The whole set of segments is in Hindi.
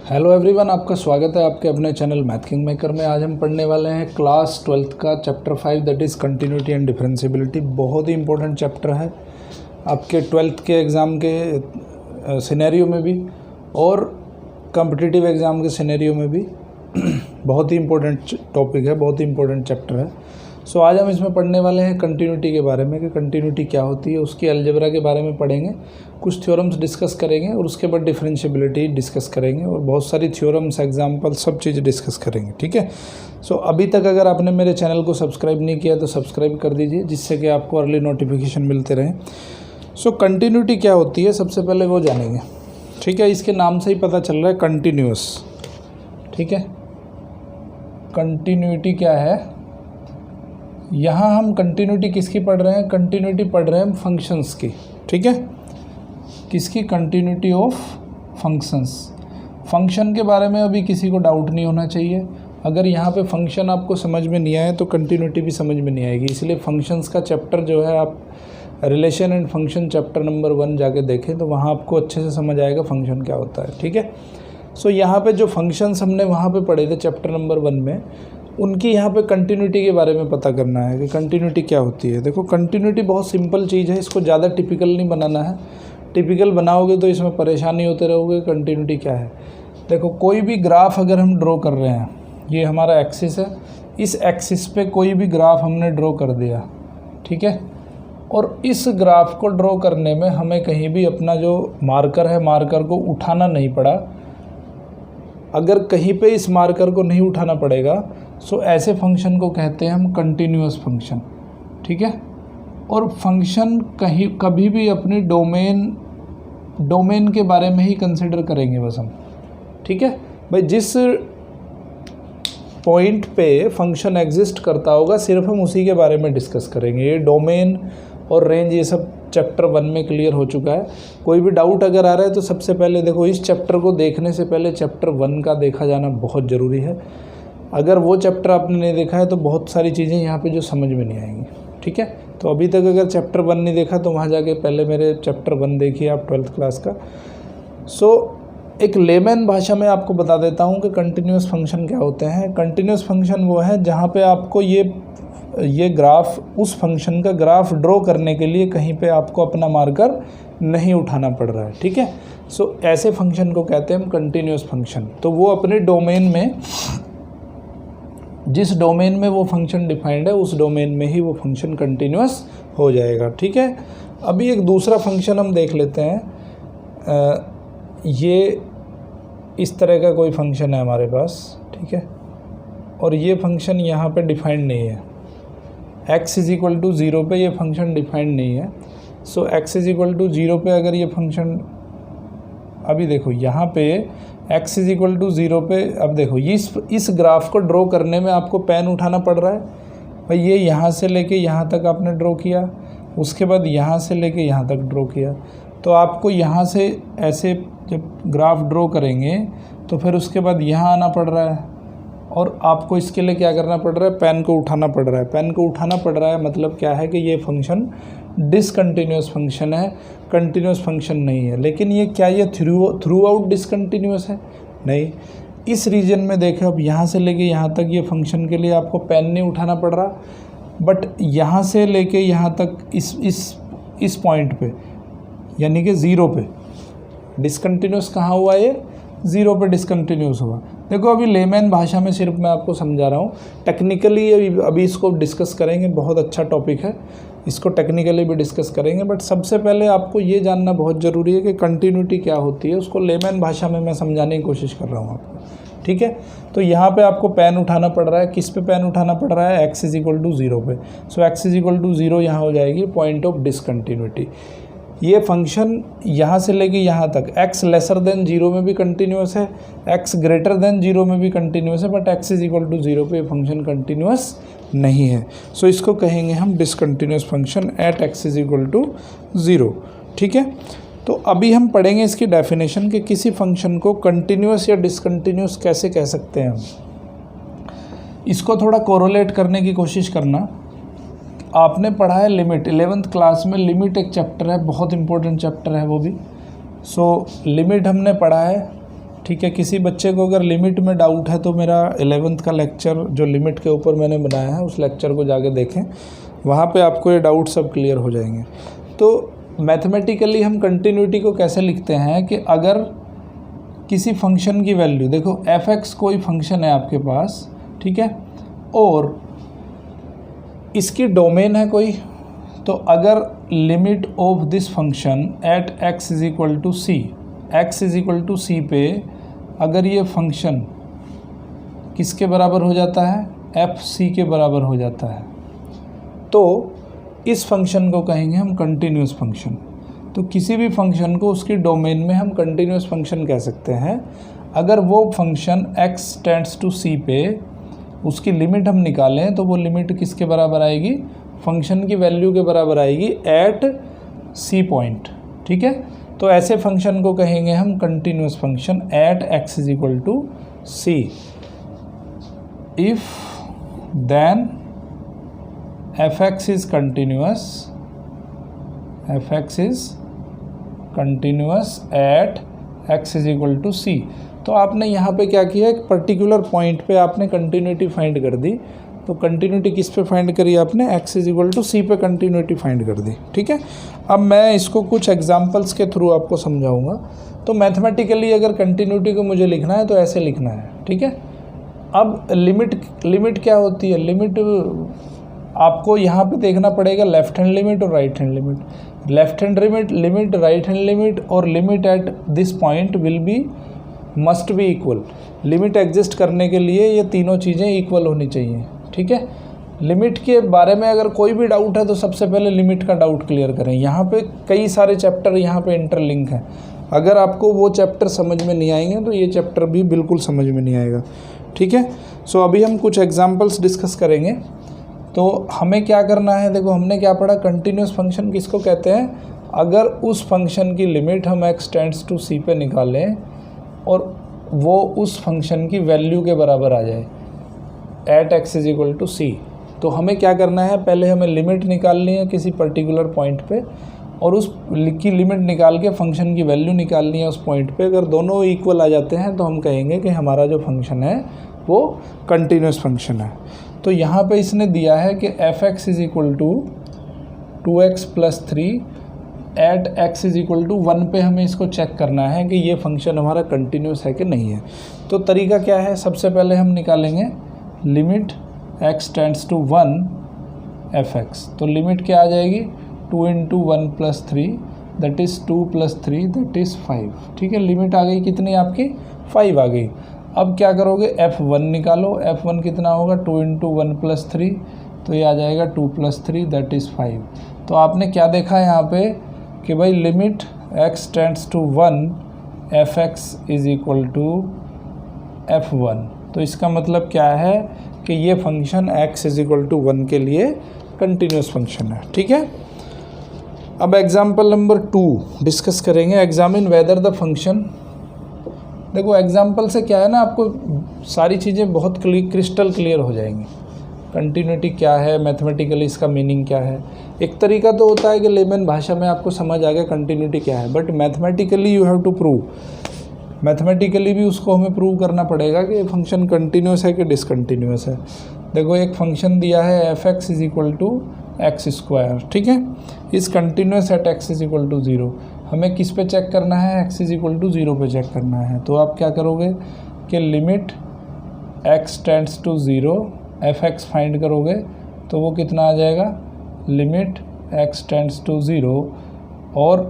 हेलो एवरीवन, आपका स्वागत है आपके अपने चैनल मैथ किंग मेकर में। आज हम पढ़ने वाले हैं क्लास 12th का chapter 5 that is continuity and differentiability. बहुत ही इंपॉर्टेंट चैप्टर है आपके 12th के एग्ज़ाम के सिनेरियो में भी और कॉम्पिटिटिव एग्ज़ाम के सिनेरियो में भी बहुत ही इंपॉर्टेंट टॉपिक है, बहुत ही इंपॉर्टेंट चैप्टर है। सो आज हम इसमें पढ़ने वाले हैं कंटिन्यूटी के बारे में कि कंटिन्यूटी क्या होती है, उसकी अलजेब्रा के बारे में पढ़ेंगे, कुछ थ्योरम्स डिस्कस करेंगे और उसके बाद डिफरेंशिएबिलिटी डिस्कस करेंगे और बहुत सारी थ्योरम्स, एग्जांपल, सब चीज़ डिस्कस करेंगे। ठीक है। सो अभी तक अगर आपने मेरे चैनल को सब्सक्राइब नहीं किया तो सब्सक्राइब कर दीजिए, जिससे कि आपको अर्ली नोटिफिकेशन मिलते रहें। सो कंटिन्यूटी क्या होती है सबसे पहले वो जानेंगे। ठीक है, इसके नाम से ही पता चल रहा है कंटिन्यूअस। ठीक है, कंटिन्यूटी क्या है, यहाँ हम कंटिन्यूटी किसकी पढ़ रहे हैं? कंटिन्यूटी पढ़ रहे हैं हम फंक्शंस की। ठीक है, किसकी? Continuity of functions. फंक्शन के बारे में अभी किसी को डाउट नहीं होना चाहिए। अगर यहाँ पे फंक्शन आपको समझ में नहीं आए तो कंटिन्यूटी भी समझ में नहीं आएगी। इसलिए फंक्शंस का चैप्टर जो है, आप relation and function chapter number 1 जाके देखें तो वहाँ आपको अच्छे से समझ आएगा फंक्शन क्या होता है। ठीक है। सो यहाँ पे जो फंक्शंस हमने वहाँ पे पढ़े थे चैप्टर नंबर 1 में, उनकी यहाँ पे कंटिन्यूटी के बारे में पता करना है कि कंटिन्यूटी क्या होती है। देखो, कंटिन्यूटी बहुत सिंपल चीज़ है, इसको ज़्यादा टिपिकल नहीं बनाना है। टिपिकल बनाओगे तो इसमें परेशानी होते रहोगे। कंटिन्यूटी क्या है, देखो, कोई भी ग्राफ अगर हम ड्रॉ कर रहे हैं, ये हमारा एक्सिस है, इस एक्सिस पे कोई भी ग्राफ हमने ड्रॉ कर दिया। ठीक है, और इस ग्राफ को ड्रॉ करने में हमें कहीं भी अपना जो मार्कर है, मार्कर को उठाना नहीं पड़ा। अगर कहीं पे इस मार्कर को नहीं उठाना पड़ेगा, सो ऐसे फंक्शन को कहते हैं हम कंटिन्यूअस फंक्शन। ठीक है, और फंक्शन कभी भी अपनी डोमेन के बारे में ही कंसिडर करेंगे बस हम। ठीक है भाई, जिस पॉइंट पे फंक्शन एग्जिस्ट करता होगा सिर्फ हम उसी के बारे में डिस्कस करेंगे। ये डोमेन और रेंज ये सब चैप्टर 1 में क्लियर हो चुका है। कोई भी डाउट अगर आ रहा है तो सबसे पहले देखो, इस चैप्टर को देखने से पहले चैप्टर 1 का देखा जाना बहुत ज़रूरी है। अगर वो चैप्टर आपने नहीं देखा है तो बहुत सारी चीज़ें यहाँ पे जो समझ में नहीं आएंगी। ठीक है, तो अभी तक अगर चैप्टर 1 नहीं देखा तो वहाँ जाके पहले मेरे चैप्टर 1 देखिए आप 12th क्लास का। सो एक लेमन भाषा में आपको बता देता हूँ कि कंटिन्यूअस फंक्शन क्या होते हैं। कंटिन्यूअस फंक्शन वो है जहाँ पे आपको ये ग्राफ, उस फंक्शन का ग्राफ ड्रॉ करने के लिए कहीं पे आपको अपना मार्कर नहीं उठाना पड़ रहा है। ठीक है, सो ऐसे फंक्शन को कहते हैं हम कंटिन्यूअस फंक्शन। तो वो अपने डोमेन में, जिस डोमेन में वो फंक्शन डिफाइंड है, उस डोमेन में ही वो फंक्शन कंटिन्यूअस हो जाएगा। ठीक है, अभी एक दूसरा फंक्शन हम देख लेते हैं। ये इस तरह का कोई फंक्शन है हमारे पास। ठीक है, और ये फंक्शन यहाँ पे डिफाइंड नहीं है। x इज इक्वल टू 0 पे ये फंक्शन डिफाइंड नहीं है। सो x इज इक्वल टू 0 पे अगर ये फंक्शन, अभी देखो यहाँ पे x इज इक्वल टू 0 पे, अब देखो इस ग्राफ को ड्रॉ करने में आपको पेन उठाना पड़ रहा है भाई। ये यहाँ से लेके यहाँ तक आपने ड्रॉ किया, उसके बाद यहाँ से लेके यहाँ तक ड्रॉ किया, तो आपको यहाँ से ऐसे जब ग्राफ ड्रॉ करेंगे तो फिर उसके बाद यहाँ आना पड़ रहा है और आपको इसके लिए क्या करना पड़ रहा है? पेन को उठाना पड़ रहा है। पेन को उठाना पड़ रहा है मतलब क्या है कि ये फंक्शन डिसकंटिन्यूअस फंक्शन है, कंटिन्यूअस फंक्शन नहीं है। लेकिन ये क्या ये थ्रू आउट डिसकंटिन्यूअस है? नहीं। इस रीजन में देखें, अब यहाँ से लेके यहाँ तक ये फंक्शन के लिए आपको पेन नहीं उठाना पड़ रहा, बट यहाँ से लेके यहाँ तक इस पॉइंट पे, यानी कि 0 पे डिसकंटिन्यूअस कहाँ हुआ? ये 0 पे डिसकंटिन्यूअस हुआ। देखो, अभी लेमैन भाषा में सिर्फ मैं आपको समझा रहा हूँ। टेक्निकली अभी इसको डिस्कस करेंगे, बहुत अच्छा टॉपिक है, इसको टेक्निकली भी डिस्कस करेंगे। बट सबसे पहले आपको ये जानना बहुत ज़रूरी है कि कंटिन्यूटी क्या होती है। उसको लेमैन भाषा में मैं समझाने की कोशिश कर रहा हूँ आपको। ठीक है, तो यहाँ पे आपको पेन उठाना पड़ रहा है। किस पे पेन उठाना पड़ रहा है? x इज इक्वल टू 0 पे। सो x इज इक्वल टू 0 यहाँ हो जाएगी पॉइंट ऑफ डिसकंटिन्यूटी। ये फंक्शन यहाँ से लेके यहाँ तक x लेसर देन 0 में भी कंटिन्यूअस है, x ग्रेटर देन 0 में भी कंटिन्यूअस है, but x is equal to 0 पे फंक्शन कंटिन्यूअस नहीं है। सो इसको कहेंगे हम discontinuous function at x is equal to 0। ठीक है, तो अभी हम पढ़ेंगे इसकी डेफिनेशन कि किसी फंक्शन को कंटिन्यूअस या डिसकंटिन्यूअस कैसे कह सकते हैं हम। इसको थोड़ा कोरोलेट करने की कोशिश करना। आपने पढ़ा है लिमिट, 11th क्लास में लिमिट एक चैप्टर है, बहुत इंपॉर्टेंट चैप्टर है वो भी। सो लिमिट हमने पढ़ा है। ठीक है। किसी बच्चे को अगर लिमिट में डाउट है तो मेरा 11th का लेक्चर जो लिमिट के ऊपर मैंने बनाया है उस लेक्चर को जाके देखें, वहाँ पे आपको ये डाउट सब क्लियर हो जाएंगे। तो मैथमेटिकली हम कंटिन्यूटी को कैसे लिखते हैं कि अगर किसी फंक्शन की वैल्यू, देखो f(x) कोई फंक्शन है आपके पास, ठीक है, और इसकी डोमेन है कोई, तो अगर limit of this function at x is equal to C, x is equal to C पे अगर ये फंक्शन किसके बराबर हो जाता है, fc के बराबर हो जाता है, तो इस फंक्शन को कहेंगे हम कंटिन्यूस फंक्शन। तो किसी भी फंक्शन को उसकी डोमेन में हम कंटिन्यूस फंक्शन कह सकते हैं अगर वो function x tends to c पे उसकी लिमिट हम निकालें तो वो लिमिट किसके बराबर आएगी, फंक्शन की वैल्यू के बराबर आएगी एट c पॉइंट, ठीक है। तो ऐसे फंक्शन को कहेंगे हम continuous function at x is equal to c। If then fx is continuous, fx is continuous at x is equal to c। तो आपने यहाँ पे क्या किया, एक पर्टिकुलर पॉइंट पे आपने कंटिन्यूटी फाइंड कर दी। तो कंटिन्यूटी किस पे फाइंड करी आपने, x is equal to c पे कंटिन्यूटी फाइंड कर दी, ठीक है। अब मैं इसको कुछ एग्जांपल्स के थ्रू आपको समझाऊंगा। तो मैथमेटिकली अगर कंटिन्यूटी को मुझे लिखना है तो ऐसे लिखना है, ठीक है। अब लिमिट क्या होती है, लिमिट आपको यहाँ पे देखना पड़ेगा लेफ्ट हैंड लिमिट और right hand limit. Left hand limit, right hand limit और limit at this point will be must be equal. Limit exist करने के लिए ये तीनों चीज़ें इक्वल होनी चाहिए, ठीक है। लिमिट के बारे में अगर कोई भी डाउट है तो सबसे पहले लिमिट का डाउट क्लियर करें। यहाँ पे कई सारे चैप्टर यहाँ पे इंटरलिंक हैं। अगर आपको वो चैप्टर समझ में नहीं आएंगे तो ये चैप्टर भी बिल्कुल समझ में नहीं आएगा, ठीक है। सो अभी हम कुछ एग्जाम्पल्स डिस्कस करेंगे। तो हमें क्या करना है, देखो हमने क्या पढ़ा, कंटिन्यूस फंक्शन किसको कहते हैं, अगर उस फंक्शन की लिमिट हम x टेंड्स टू c पे निकालें और वो उस फंक्शन की वैल्यू के बराबर आ जाए at x is equal to c। तो हमें क्या करना है, पहले हमें लिमिट निकालनी है किसी पर्टिकुलर पॉइंट पे और उस की लिमिट निकाल के फंक्शन की वैल्यू निकालनी है उस पॉइंट पे। अगर दोनों इक्वल आ जाते हैं तो हम कहेंगे कि हमारा जो फंक्शन है वो कंटिन्यूस फंक्शन है। तो यहाँ पे इसने दिया है कि f(x) is equal to 2x plus 3 at x is equal to 1 पे हमें इसको चेक करना है कि ये फंक्शन हमारा कंटिन्यूस है कि नहीं है। तो तरीका क्या है, सबसे पहले हम निकालेंगे limit x tends to 1 f(x). तो लिमिट क्या आ जाएगी, 2 into 1 plus 3 that is 2 plus 3 that is 5, ठीक है। लिमिट आ गई कितनी आपकी, 5 आ गई। अब क्या करोगे, f1 निकालो। f1 कितना होगा, 2 इंटू 1 प्लस 3, तो ये आ जाएगा 2 प्लस 3 दैट इज़ 5। तो आपने क्या देखा यहाँ पे कि भाई limit x tends to 1 f(x) is equal to f1। तो इसका मतलब क्या है कि ये function x is equal to 1 के लिए कंटिन्यूस फंक्शन है, ठीक है। अब एग्जाम्पल नंबर 2 डिस्कस करेंगे, एग्जामिन वेदर द फंक्शन। देखो एग्जाम्पल से क्या है ना, आपको सारी चीज़ें बहुत क्रिस्टल क्लियर हो जाएंगी। कंटिन्यूटी क्या है, मैथमेटिकली इसका मीनिंग क्या है। एक तरीका तो होता है कि लेमन भाषा में आपको समझ आ गया कंटिन्यूटी क्या है, but mathematically you have to prove. Mathematically भी उसको हमें प्रूव करना पड़ेगा कि फंक्शन कंटिन्यूस है कि डिसकंटिन्यूस है। देखो एक फंक्शन दिया है f(x) is equal to x², ठीक है। इस continuous at x is equal to 0। हमें किस पे चेक करना है, x इज इक्वल टू 0 पे चेक करना है। तो आप क्या करोगे कि limit x tends to 0 f(x) find करोगे तो वो कितना आ जाएगा, लिमिट x टेंड्स टू 0 और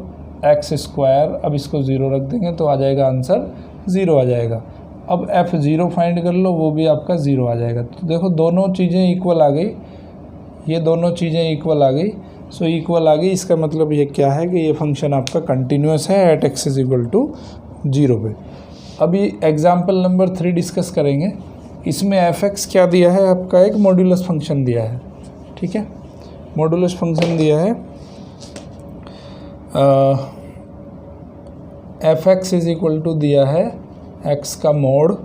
x², अब इसको 0 रख देंगे तो आ जाएगा आंसर 0 आ जाएगा। अब f0 फाइंड कर लो, वो भी आपका 0 आ जाएगा। तो देखो दोनों चीज़ें इक्वल आ गई, ये दोनों चीज़ें इक्वल आ गई। सो इक्वल आ गई, इसका मतलब ये क्या है कि ये फंक्शन आपका कंटिन्यूस है at x is equal to 0 पे। अभी एग्जाम्पल नंबर 3 डिस्कस करेंगे। इसमें f(x) क्या दिया है आपका, एक मॉड्यूलस फंक्शन दिया है, ठीक है। मॉड्यूलस फंक्शन दिया है f(x) इज इक्वल टू दिया है x का मोड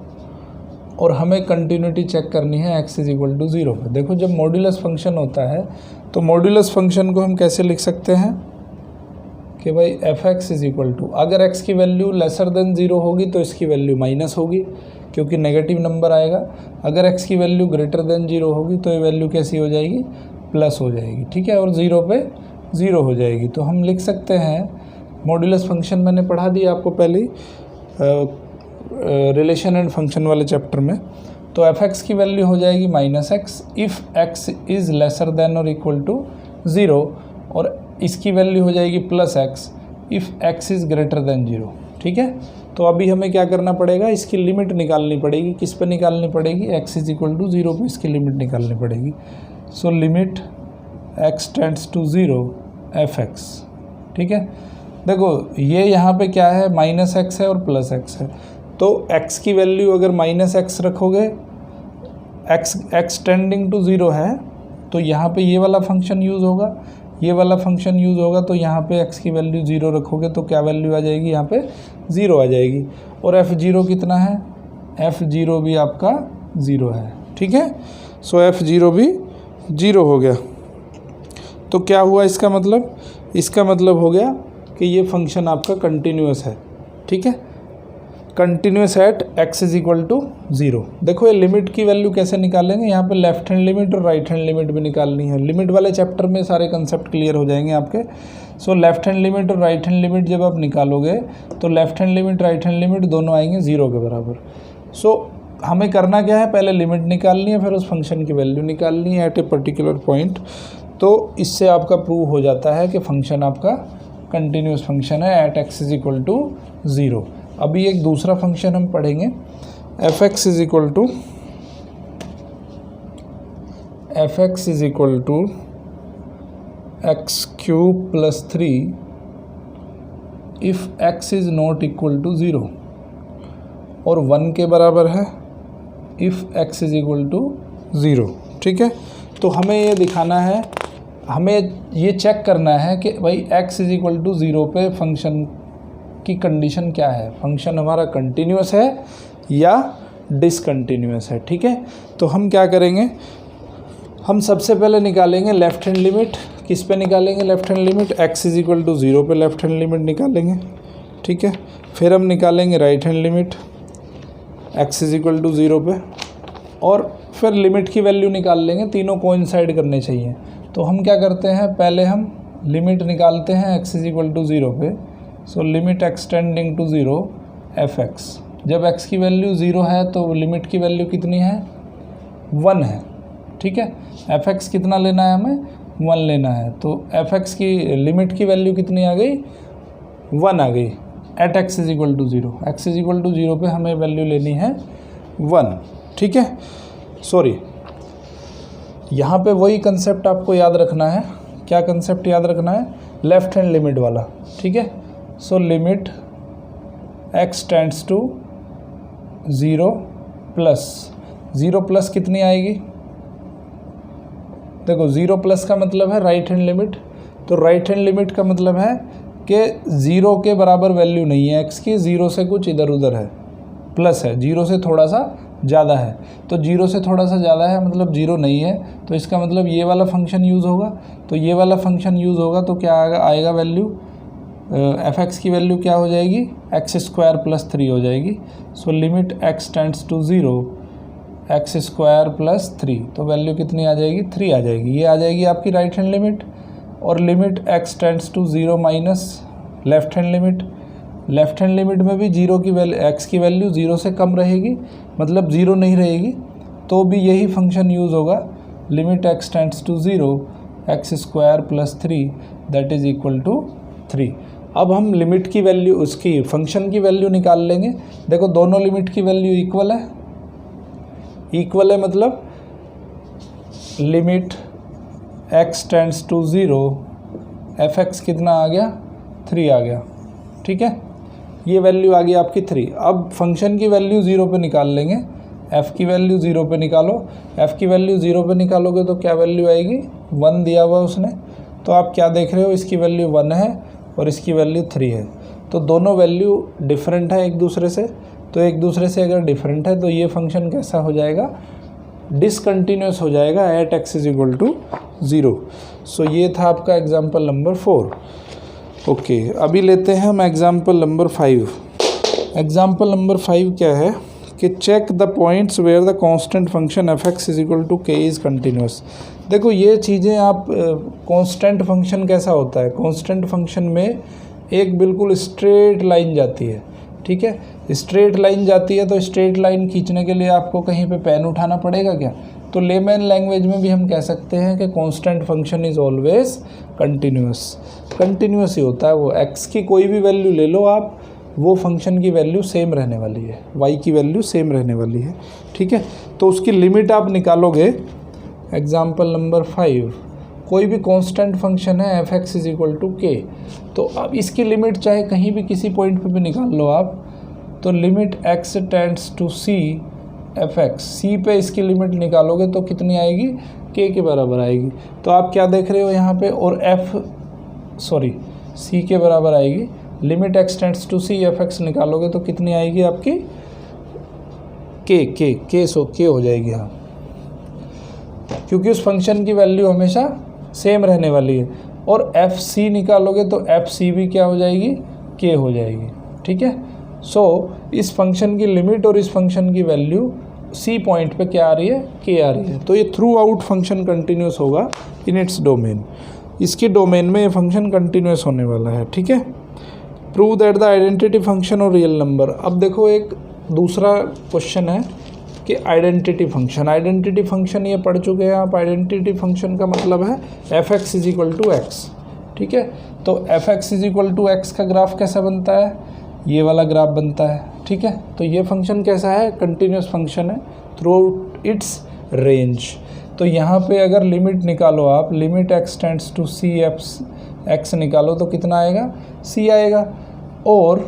और हमें कंटिन्यूटी चेक करनी है x इज इक्वल टू 0 पे। देखो जब मॉड्यूलस फंक्शन होता है तो मॉड्यूलस फंक्शन को हम कैसे लिख सकते हैं कि भाई f x is equal to, अगर एक्स की वैल्यू लेसर देन ज़ीरो होगी तो इसकी वैल्यू माइनस होगी क्योंकि नेगेटिव नंबर आएगा। अगर एक्स की वैल्यू ग्रेटर देन ज़ीरो होगी तो ये वैल्यू कैसी हो जाएगी, प्लस हो जाएगी, ठीक है, और ज़ीरो पे ज़ीरो हो जाएगी। तो हम लिख सकते हैं मॉड्यूलस फंक्शन, मैंने पढ़ा दिया आपको पहले रिलेशन एंड फंक्शन वाले चैप्टर में। तो एफ एक्स की वैल्यू हो जाएगी minus x if x is lesser then और इक्वल टू ज़ीरो, और इसकी वैल्यू हो जाएगी plus x if x is greater then zero, ठीक है। तो अभी हमें क्या करना पड़ेगा, इसकी लिमिट निकालनी पड़ेगी। किस पे निकालनी पड़ेगी, x is equal to zero पे इसकी लिमिट निकालनी पड़ेगी। So limit x tends to zero f x, ठीक है। देखो ये यहाँ पे क्या है, माइनस एक्स है और प्लस एक्स है, तो एक्स की वैल्यू अगर माइनस एक्स रखोगे, एक्स टेंडिंग टू ज़ीरो है, तो यहाँ पे ये वाला फंक्शन यूज़ होगा, ये वाला फंक्शन यूज़ होगा, तो यहाँ पे एक्स की वैल्यू ज़ीरो रखोगे तो क्या वैल्यू आ जाएगी, यहाँ पे ज़ीरो आ जाएगी। और एफ़ ज़ीरो कितना है, एफ़ ज़ीरो भी आपका ज़ीरो है, ठीक है। सो एफ़ ज़ीरो भी ज़ीरो हो गया। तो क्या हुआ इसका मतलब, इसका मतलब हो गया कि ये फंक्शन आपका कंटिन्यूअस है, ठीक है, continuous at x is equal to zero. देखो ये लिमिट की वैल्यू कैसे निकालेंगे, यहाँ पे लेफ्ट हैंड लिमिट और राइट हैंड लिमिट भी निकालनी है। लिमिट वाले चैप्टर में सारे कंसेप्ट क्लियर हो जाएंगे आपके। सो लेफ्ट हैंड लिमिट और राइट हैंड लिमिट जब आप निकालोगे तो left hand limit right hand limit दोनों आएंगे ज़ीरो के बराबर। सो हमें करना क्या है, पहले लिमिट निकालनी है, फिर उस फंक्शन की वैल्यू निकालनी है एट ए पर्टिकुलर पॉइंट। तो इससे आपका प्रूव हो जाता है कि फंक्शन आपका कंटिन्यूस फंक्शन है at x is equal to zero. अभी एक दूसरा फंक्शन हम पढ़ेंगे, f x is equal to x cube plus three if x is not equal to zero, और वन के बराबर है if x is equal to zero, ठीक है। तो हमें ये दिखाना है, हमें ये चेक करना है कि भाई x is equal to zero पे फंक्शन की कंडीशन क्या है, फंक्शन हमारा कंटिन्यूअस है या डिसकंटिन्यूअस है, ठीक है। तो हम क्या करेंगे, हम सबसे पहले निकालेंगे लेफ़्ट हैंड लिमिट। किस पे निकालेंगे left hand limit, x is equal to zero पे लेफ़्ट हैंड लिमिट निकालेंगे, ठीक है। फिर हम निकालेंगे right hand limit x is equal to zero पे, और फिर लिमिट की वैल्यू निकाल लेंगे, तीनों कोइंसाइड करने चाहिए। तो हम क्या करते हैं, पहले हम लिमिट निकालते हैं x is equal to zero पे। So limit x tending to zero f x, जब एक्स की वैल्यू ज़ीरो है तो लिमिट की वैल्यू कितनी है, वन है, ठीक है। एफ एक्स कितना लेना है हमें, वन लेना है, तो एफ एक्स की लिमिट की वैल्यू कितनी आ गई, वन आ गई at x is equal to zero. X is equal to zero पे हमें वैल्यू लेनी है वन, ठीक है। सॉरी, यहाँ पे वही कंसेप्ट आपको याद रखना है। क्या कंसेप्ट याद रखना है, लेफ़्ट हैंड लिमिट वाला, ठीक है। So limit x tends to zero plus, zero plus कितनी आएगी, देखो ज़ीरो प्लस का मतलब है राइट हैंड लिमिट, तो राइट हैंड लिमिट का मतलब है कि ज़ीरो के बराबर वैल्यू नहीं है एक्स की, ज़ीरो से कुछ इधर उधर है, प्लस है, ज़ीरो से थोड़ा सा ज़्यादा है। तो ज़ीरो से थोड़ा सा ज़्यादा है मतलब ज़ीरो नहीं है, तो इसका मतलब ये वाला फंक्शन यूज़ होगा। तो ये वाला फंक्शन यूज़ होगा तो क्या आएगा वैल्यू, एफ एक्स की वैल्यू क्या हो जाएगी, एक्स स्क्वायर प्लस थ्री हो जाएगी। So limit x tends to zero x square plus three, तो वैल्यू कितनी आ जाएगी, थ्री आ जाएगी। ये आ जाएगी आपकी राइट हैंड लिमिट। और limit x tends to zero minus left hand limit, left hand limit में भी जीरो की वैल्यू, एक्स की वैल्यू ज़ीरो से कम रहेगी, मतलब ज़ीरो नहीं रहेगी, तो भी यही फंक्शन यूज़ होगा, limit x tends to zero x square plus three that is equal to three. अब हम लिमिट की वैल्यू, उसकी फंक्शन की वैल्यू निकाल लेंगे। देखो दोनों लिमिट की वैल्यू इक्वल है, इक्वल है मतलब limit x tends to zero f x कितना आ गया, थ्री आ गया, ठीक है। ये वैल्यू आ गई आपकी थ्री। अब फंक्शन की वैल्यू ज़ीरो पे निकाल लेंगे, एफ़ की वैल्यू ज़ीरो पे निकालो, एफ़ की वैल्यू ज़ीरो पे निकालोगे तो क्या वैल्यू आएगी, वन दिया हुआ उसने, तो आप क्या देख रहे हो, इसकी वैल्यू वन है और इसकी वैल्यू थ्री है, तो दोनों वैल्यू डिफरेंट है एक दूसरे से। तो एक दूसरे से अगर डिफरेंट है तो ये फंक्शन कैसा हो जाएगा, डिसकंटिन्यूस हो जाएगा at x is equal to zero. So ये था आपका एग्जाम्पल नंबर 4। ओके, अभी लेते हैं हम एग्जाम्पल नंबर 5। एग्जाम्पल नंबर 5 क्या है कि check the points where the constant function f x is equal to k is continuous. देखो ये चीज़ें आप कांस्टेंट फंक्शन कैसा होता है, कांस्टेंट फंक्शन में एक बिल्कुल स्ट्रेट लाइन जाती है, ठीक है, स्ट्रेट लाइन जाती है। तो स्ट्रेट लाइन खींचने के लिए आपको कहीं पे पेन उठाना पड़ेगा क्या? तो लेमैन लैंग्वेज में भी हम कह सकते हैं कि constant function is always continuous. Continuous ही होता है वो, एक्स की कोई भी वैल्यू ले लो आप, वो फंक्शन की वैल्यू सेम रहने वाली है, वाई की वैल्यू सेम रहने वाली है, ठीक है। तो उसकी लिमिट आप निकालोगे। एग्जाम्पल नंबर 5, कोई भी कांस्टेंट फंक्शन है f x is equal to k, तो अब इसकी लिमिट चाहे कहीं भी किसी पॉइंट पे भी निकाल लो आप, तो limit x tends to c f x, c पे इसकी लिमिट निकालोगे तो कितनी आएगी, के के बराबर आएगी। तो आप क्या देख रहे हो यहाँ पे, और सी के बराबर आएगी। Limit x tends to c f x निकालोगे तो कितनी आएगी आपकी, के हो जाएगी, हाँ, क्योंकि उस फंक्शन की वैल्यू हमेशा सेम रहने वाली है। और एफ सी निकालोगे तो एफ सी भी क्या हो जाएगी, के हो जाएगी, ठीक है। सो इस फंक्शन की लिमिट और इस फंक्शन की वैल्यू सी पॉइंट पे क्या आ रही है, के आ रही है। तो ये थ्रू आउट फंक्शन कंटिन्यूस होगा इन इट्स डोमेन, इसके डोमेन में ये फंक्शन कंटिन्यूस होने वाला है, ठीक है। Prove that the identity function और रियल नंबर। अब देखो एक दूसरा क्वेश्चन है कि आइडेंटिटी फंक्शन ये पढ़ चुके हैं आप। आइडेंटिटी फंक्शन का मतलब है f x is equal to x, ठीक है। तो f x is equal to x का ग्राफ कैसा बनता है, ये वाला ग्राफ बनता है, ठीक है। तो ये फंक्शन कैसा है, continuous function throughout out इट्स रेंज। तो यहाँ पे अगर लिमिट निकालो आप, limit x tends to c x निकालो तो कितना आएगा, सी आएगा, और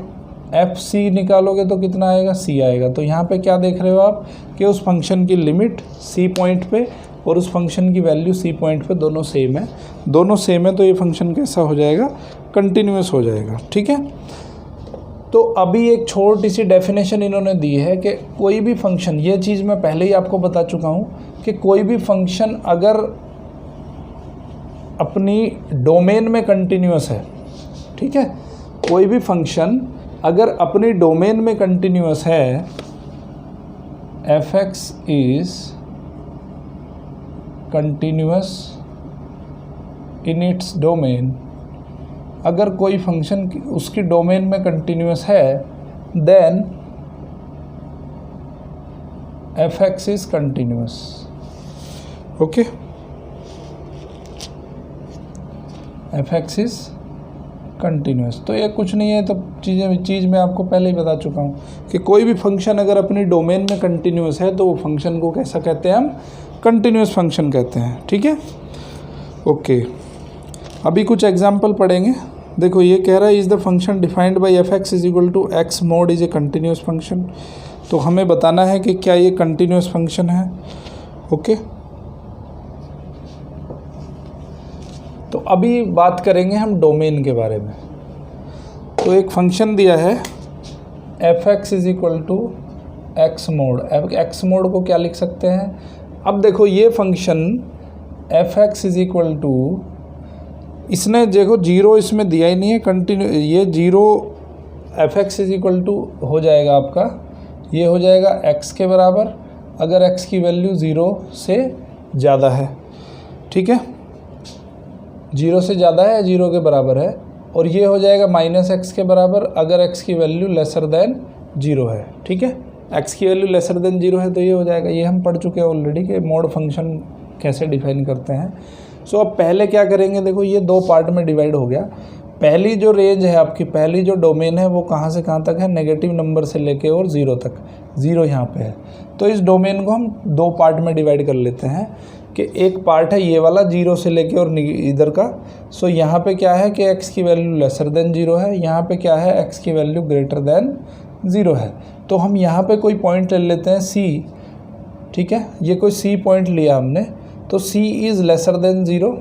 एफ सी निकालोगे तो कितना आएगा, सी आएगा। तो यहाँ पे क्या देख रहे हो आप कि उस फंक्शन की लिमिट सी पॉइंट पे और उस फंक्शन की वैल्यू सी पॉइंट पे दोनों सेम है, तो ये फंक्शन कैसा हो जाएगा, कंटिन्यूस हो जाएगा, ठीक है। तो अभी एक छोटी सी डेफिनेशन इन्होंने दी है कि कोई भी फंक्शन, ये चीज़ मैं पहले ही आपको बता चुका हूँ कि कोई भी फंक्शन अगर अपनी डोमेन में कंटिन्यूस है, ठीक है, कोई भी फंक्शन अगर अपनी डोमेन में कंटिन्यूस है, f x is continuous in its domain, अगर कोई फंक्शन उसकी डोमेन में कंटिन्यूस है, then f x is continuous, okay. F x is continuous, तो ये कुछ नहीं है, तो चीज़ मैं आपको पहले ही बता चुका हूँ कि कोई भी फंक्शन अगर अपनी डोमेन में कंटिन्यूस है तो वो फंक्शन को कैसा कहते हैं, हम कंटिन्यूस फंक्शन कहते हैं, ठीक है, ओके। अभी कुछ एग्जांपल पढ़ेंगे। देखो ये कह रहा है is the function defined by f x is equal to x mod is a continuous function. तो हमें बताना है कि क्या ये कंटिन्यूस फंक्शन है, ओके। तो अभी बात करेंगे हम डोमेन के बारे में। तो एक फंक्शन दिया है f x is equal to x mod, x mod को क्या लिख सकते हैं, अब देखो ये function f x is equal to, इसने देखो जीरो इसमें दिया ही नहीं है, कंटिन्यू ये zero f x is equal to हो जाएगा आपका, ये हो जाएगा एक्स के बराबर अगर एक्स की वैल्यू ज़ीरो से ज़्यादा है, ठीक है, जीरो से ज़्यादा है या जीरो के बराबर है, और ये हो जाएगा माइनस एक्स के बराबर अगर एक्स की वैल्यू लेसर देन जीरो है, ठीक है। एक्स की वैल्यू लेसर देन जीरो है तो ये हो जाएगा, ये हम पढ़ चुके हैं ऑलरेडी कि मोड फंक्शन कैसे डिफाइन करते हैं। सो अब पहले क्या करेंगे, देखो ये दो पार्ट में डिवाइड हो गया। पहली जो रेंज है आपकी, पहली जो डोमेन है वो कहाँ से कहाँ तक है, नेगेटिव नंबर से लेके और ज़ीरो तक, ज़ीरो यहाँ पे है। तो इस डोमेन को हम दो पार्ट में डिवाइड कर लेते हैं कि एक पार्ट है ये वाला जीरो से लेके और इधर का। सो यहाँ पे क्या है कि एक्स की वैल्यू लेसर देन जीरो है, यहाँ पे क्या है एक्स की वैल्यू ग्रेटर देन ज़ीरो है। तो हम यहाँ पे कोई पॉइंट ले लेते हैं सी, ठीक है, ये कोई सी पॉइंट लिया हमने, तो c is lesser than zero,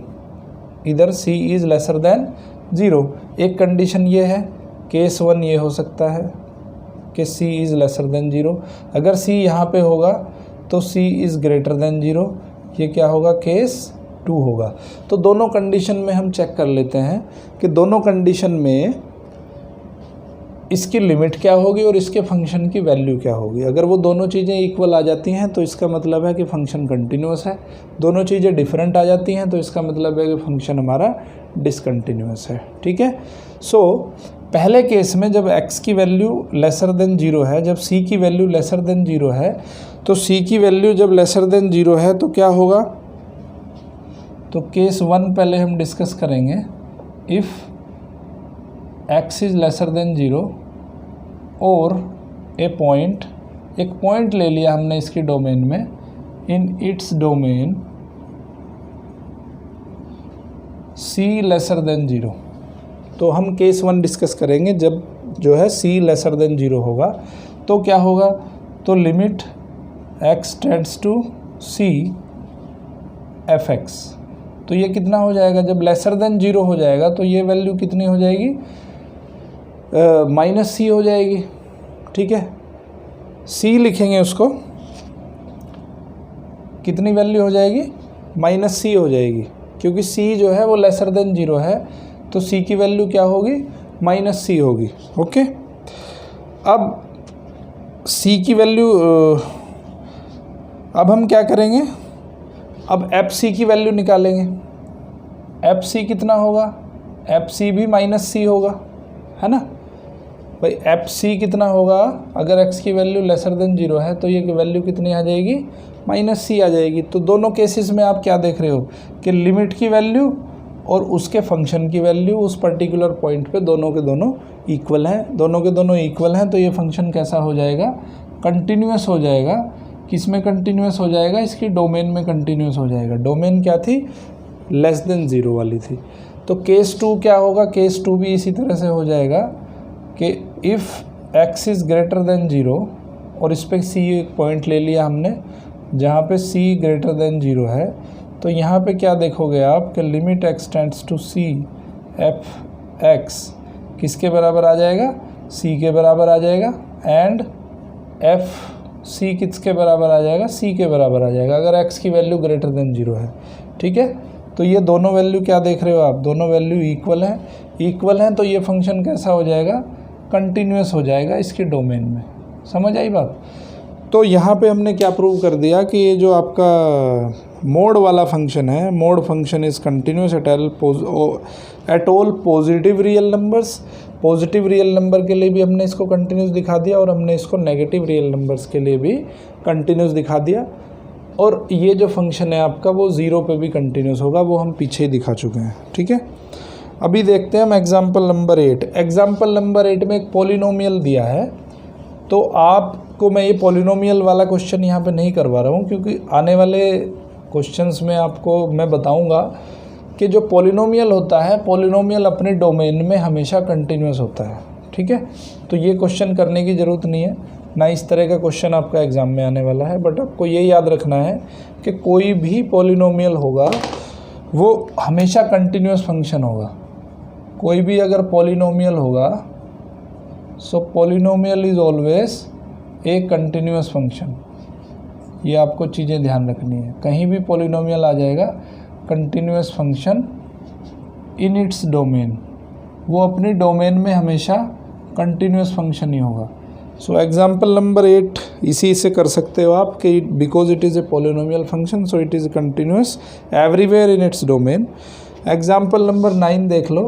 इधर c is lesser than zero. एक कंडीशन ये है, केस वन ये हो सकता है कि c is lesser than zero, अगर c यहाँ पे होगा तो c is greater than zero, ये क्या होगा केस 2 होगा। तो दोनों कंडीशन में हम चेक कर लेते हैं कि दोनों कंडीशन में इसकी लिमिट क्या होगी और इसके फंक्शन की वैल्यू क्या होगी। अगर वो दोनों चीज़ें इक्वल आ जाती हैं तो इसका मतलब है कि फ़ंक्शन कंटिन्यूस है। दोनों चीज़ें डिफरेंट आ जाती हैं तो इसका मतलब है कि फ़ंक्शन हमारा डिसकंटिन्यूस है। ठीक है। सो पहले केस में जब x की वैल्यू लेसर देन 0 है, जब c की वैल्यू लेसर देन 0 है, तो c की वैल्यू जब लेसर देन 0 है तो क्या होगा। तो केस 1 पहले हम डिस्कस करेंगे। If x is lesser than 0 और एक पॉइंट ले लिया हमने इसकी डोमेन में, इन its domain c laser than 0। तो हम केस 1 डिस्कस करेंगे। जब जो है c लेसर देन 0 होगा तो क्या होगा। तो limit x tends to c fx, तो ये कितना हो जाएगा। जब लेसर देन 0 हो जाएगा तो ये वैल्यू कितनी हो जाएगी, -c हो जाएगी। ठीक है, c लिखेंगे उसको, कितनी वैल्यू हो जाएगी, -c हो जाएगी, क्योंकि c जो है वो लेसर देन 0 है, तो c की वैल्यू क्या होगी, -c होगी। ओके, अब c की वैल्यू, अब हम क्या करेंगे, अब fc की वैल्यू निकालेंगे। fc कितना होगा, fc भी -c होगा, है ना भाई। fc कितना होगा, अगर x की वैल्यू लेसर देन 0 है तो ये वैल्यू कितनी आ जाएगी, -c आ जाएगी। तो दोनों केसेस में आप क्या देख रहे हो कि लिमिट की वैल्यू और उसके फंक्शन की वैल्यू उस पर्टिकुलर पॉइंट पे दोनों के दोनों इक्वल हैं। दोनों के दोनों इक्वल हैं तो ये फंक्शन कैसा हो जाएगा, कंटिन्यूस हो जाएगा। किस में कंटिन्यूस हो जाएगा, इसकी डोमेन में कंटिन्यूस हो जाएगा। डोमेन क्या थी, लेस देन 0 वाली थी। तो केस 2 क्या होगा, केस 2 भी इसी तरह से हो जाएगा कि if x is greater than 0, और इस पर c एक पॉइंट ले लिया हमने जहाँ पे c ग्रेटर देन 0 है, तो यहाँ पे क्या देखोगे आप कि limit x tends to c f(x) किसके बराबर आ जाएगा, c के बराबर आ जाएगा, एंड f(c) किसके बराबर आ जाएगा, c के बराबर आ जाएगा, अगर x की वैल्यू ग्रेटर देन 0 है। ठीक है, तो ये दोनों वैल्यू क्या देख रहे हो आप, दोनों वैल्यू इक्वल हैं तो ये फंक्शन कैसा हो जाएगा, कंटिन्यूस हो जाएगा इसकी डोमेन में। समझ आई बात। तो यहाँ पे हमने क्या प्रूव कर दिया कि ये जो आपका मोड वाला फंक्शन है, mode function is continuous at all positive real numbers. Positive real number के लिए भी हमने इसको कंटिन्यूस दिखा दिया और हमने इसको नेगेटिव रियल नंबर्स के लिए भी कंटिन्यूस दिखा दिया। और ये जो फंक्शन है आपका वो 0 पे भी कंटिन्यूस होगा, वो हम पीछे ही दिखा चुके हैं। ठीक है, अभी देखते हैं हम एग्जाम्पल नंबर 8। एग्जाम्पल नंबर 8 में एक पॉलिनोमियल दिया है। तो आपको मैं ये पॉलिनोमियल वाला क्वेश्चन यहाँ पे नहीं करवा रहा हूँ, क्योंकि आने वाले क्वेश्चंस में आपको मैं बताऊँगा कि जो पॉलिनोमियल होता है, पॉलिनोमियल अपने डोमेन में हमेशा कंटिन्यूस होता है। ठीक है, तो ये क्वेश्चन करने की ज़रूरत नहीं है, ना इस तरह का क्वेश्चन आपका एग्ज़ाम में आने वाला है। बट आपको ये याद रखना है कि कोई भी पॉलिनोमियल होगा वो हमेशा कंटिन्यूस फंक्शन होगा। कोई भी अगर पॉलिनोमियल होगा, so polynomial is always a continuous function. ये आपको चीज़ें ध्यान रखनी है। कहीं भी पॉलिनोमियल आ जाएगा continuous function in its domain, वो अपनी डोमेन में हमेशा कंटिन्यूस फंक्शन ही होगा। सो एग्जाम्पल नंबर 8 इसी से कर सकते हो आप कि because it is a polynomial function so it is continuous everywhere in its domain. Example number 9 देख लो।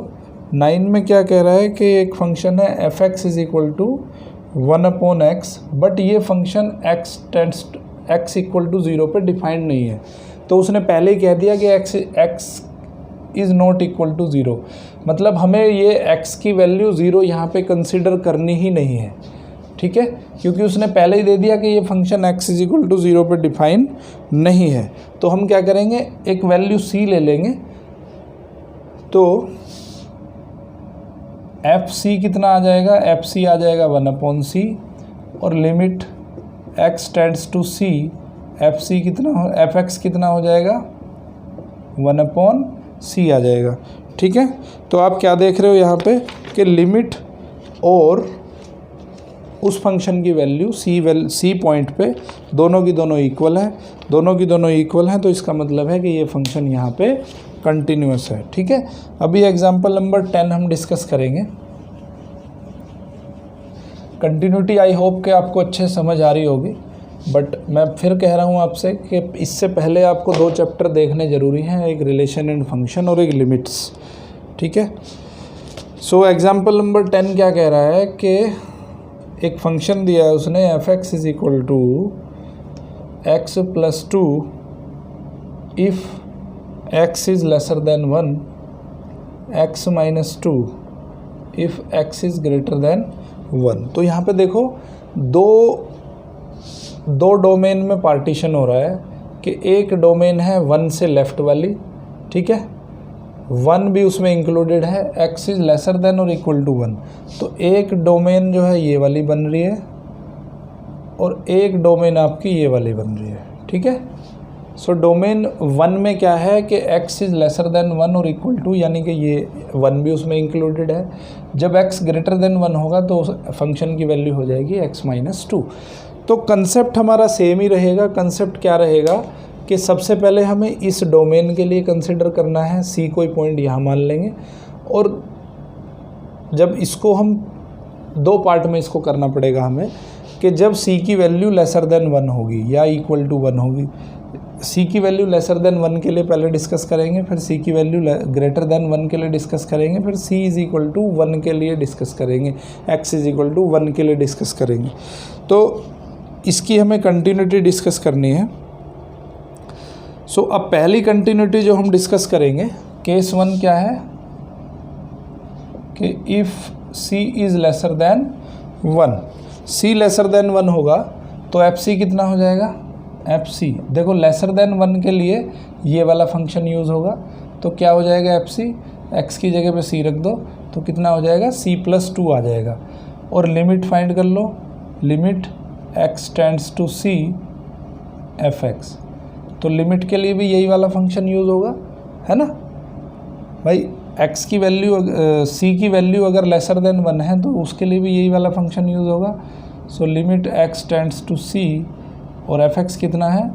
9 में क्या कह रहा है कि एक फंक्शन है f(x) is equal to 1/x, but ये फंक्शन x इक्वल टू 0 पे डिफाइंड नहीं है। तो उसने पहले ही कह दिया कि x is not equal to 0, मतलब हमें ये x की वैल्यू 0 यहाँ पे कंसिडर करनी ही नहीं है। ठीक है, क्योंकि उसने पहले ही दे दिया कि ये function x is equal to 0 पे डिफाइन नहीं है। तो हम क्या करेंगे, एक वैल्यू c ले लेंगे। तो fc कितना आ जाएगा, fc आ जाएगा 1/c, और limit x tends to c fc कितना fx कितना हो जाएगा, 1/c आ जाएगा। ठीक है, तो आप क्या देख रहे हो यहाँ पे कि लिमिट और उस फंक्शन की वैल्यू सी पॉइंट पे दोनों की दोनों इक्वल है, दोनों की दोनों इक्वल हैं, तो इसका मतलब है कि ये फंक्शन यहाँ पे कंटिन्यूस है। ठीक है, अभी एग्जांपल नंबर 10 हम डिस्कस करेंगे। कंटिन्यूटी आई होप कि आपको अच्छे समझ आ रही होगी, बट मैं फिर कह रहा हूँ आपसे कि इससे पहले आपको 2 चैप्टर देखने ज़रूरी हैं, एक रिलेशन एंड फंक्शन और एक लिमिट्स। ठीक है, सो एग्जांपल नंबर 10 क्या कह रहा है कि एक फंक्शन दिया है उसने f(x) is equal to x plus 2 if x is lesser than 1, x minus 2 if x is greater than 1। तो यहाँ पे देखो दो डोमेन में पार्टीशन हो रहा है कि एक डोमेन है 1 से लेफ़्ट वाली, ठीक है, 1 भी उसमें इंक्लूडेड है, x इज़ लेसर देन और इक्वल टू 1। तो एक डोमेन जो है ये वाली बन रही है और एक डोमेन आपकी ये वाली बन रही है। ठीक है, सो डोमेन 1 में क्या है कि x इज़ लेसर देन 1 और इक्वल टू, यानी कि ये 1 भी उसमें इंक्लूडेड है। जब x ग्रेटर देन 1 होगा तो फंक्शन की वैल्यू हो जाएगी x माइनस 2। तो कंसेप्ट हमारा सेम ही रहेगा। कंसेप्ट क्या रहेगा कि सबसे पहले हमें इस डोमेन के लिए कंसिडर करना है, c कोई पॉइंट यहाँ मान लेंगे, और जब इसको हम 2 पार्ट में इसको करना पड़ेगा हमें कि जब c की वैल्यू लेसर देन 1 होगी या इक्वल टू 1 होगी। c की वैल्यू लेसर देन 1 के लिए पहले डिस्कस करेंगे, फिर c की वैल्यू ग्रेटर देन 1 के लिए डिस्कस करेंगे, फिर c इज़ इक्वल टू 1 के लिए डिस्कस करेंगे, x इज़ इक्वल टू 1 के लिए डिस्कस करेंगे। तो इसकी हमें कंटिन्यूटी डिस्कस करनी है। सो अब पहली कंटिन्यूटी जो हम डिस्कस करेंगे, केस 1 क्या है कि if c is lesser than 1, c laser than 1 होगा तो fc कितना हो जाएगा, fc। देखो लेसर देन 1 के लिए ये वाला फंक्शन यूज़ होगा, तो क्या हो जाएगा fc, x की जगह पे c रख दो तो कितना हो जाएगा, c प्लस 2 आ जाएगा। और लिमिट फाइंड कर लो, limit x tends to c fx, तो लिमिट के लिए भी यही वाला फंक्शन यूज़ होगा, है ना भाई। x की वैल्यू c की वैल्यू अगर लेसर देन 1 है तो उसके लिए भी यही वाला फंक्शन यूज़ होगा। So limit x tends to c और fx कितना है,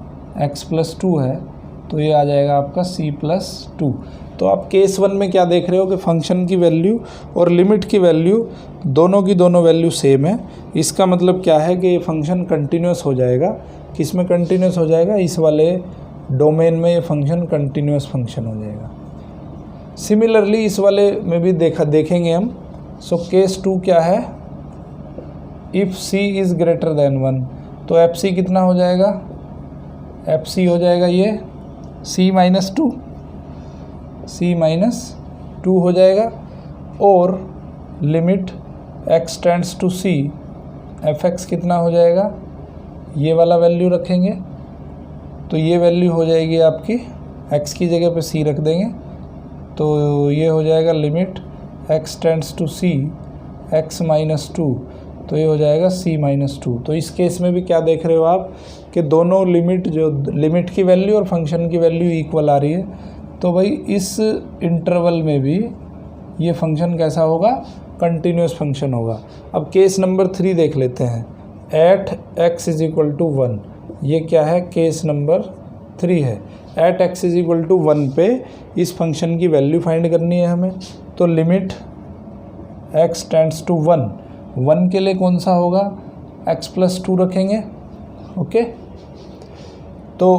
x प्लस 2 है, तो ये आ जाएगा आपका c प्लस 2। तो आप केस 1 में क्या देख रहे हो कि फंक्शन की वैल्यू और लिमिट की वैल्यू दोनों की दोनों वैल्यू सेम है। इसका मतलब क्या है कि ये फंक्शन कंटिन्यूस हो जाएगा। किस में कंटिन्यूस हो जाएगा, इस वाले डोमेन में ये फंक्शन कंटिन्यूस फंक्शन हो जाएगा। सिमिलरली इस वाले में भी देखेंगे हम। सो केस 2 क्या है, if c is greater than 1, तो fc कितना हो जाएगा, fc हो जाएगा ये c माइनस 2, c माइनस 2 हो जाएगा। और limit x tends to c fx कितना हो जाएगा, ये वाला वैल्यू रखेंगे, तो ये वैल्यू हो जाएगी आपकी, x की जगह पे c रख देंगे, तो ये हो जाएगा limit x tends to c x minus 2, तो ये हो जाएगा c माइनस 2। तो इस केस में भी क्या देख रहे हो आप कि दोनों लिमिट की वैल्यू और फंक्शन की वैल्यू इक्वल आ रही है। तो भाई इस इंटरवल में भी ये फंक्शन कैसा होगा, कंटिन्यूस फंक्शन होगा। अब केस नंबर 3 देख लेते हैं, at x is equal to 1, ये क्या है, केस नंबर 3 है। At x is equal to 1 पे इस फंक्शन की वैल्यू फाइंड करनी है हमें, तो लिमिट x टेंड्स टू 1 के लिए कौन सा होगा, x प्लस 2 रखेंगे, ओके। तो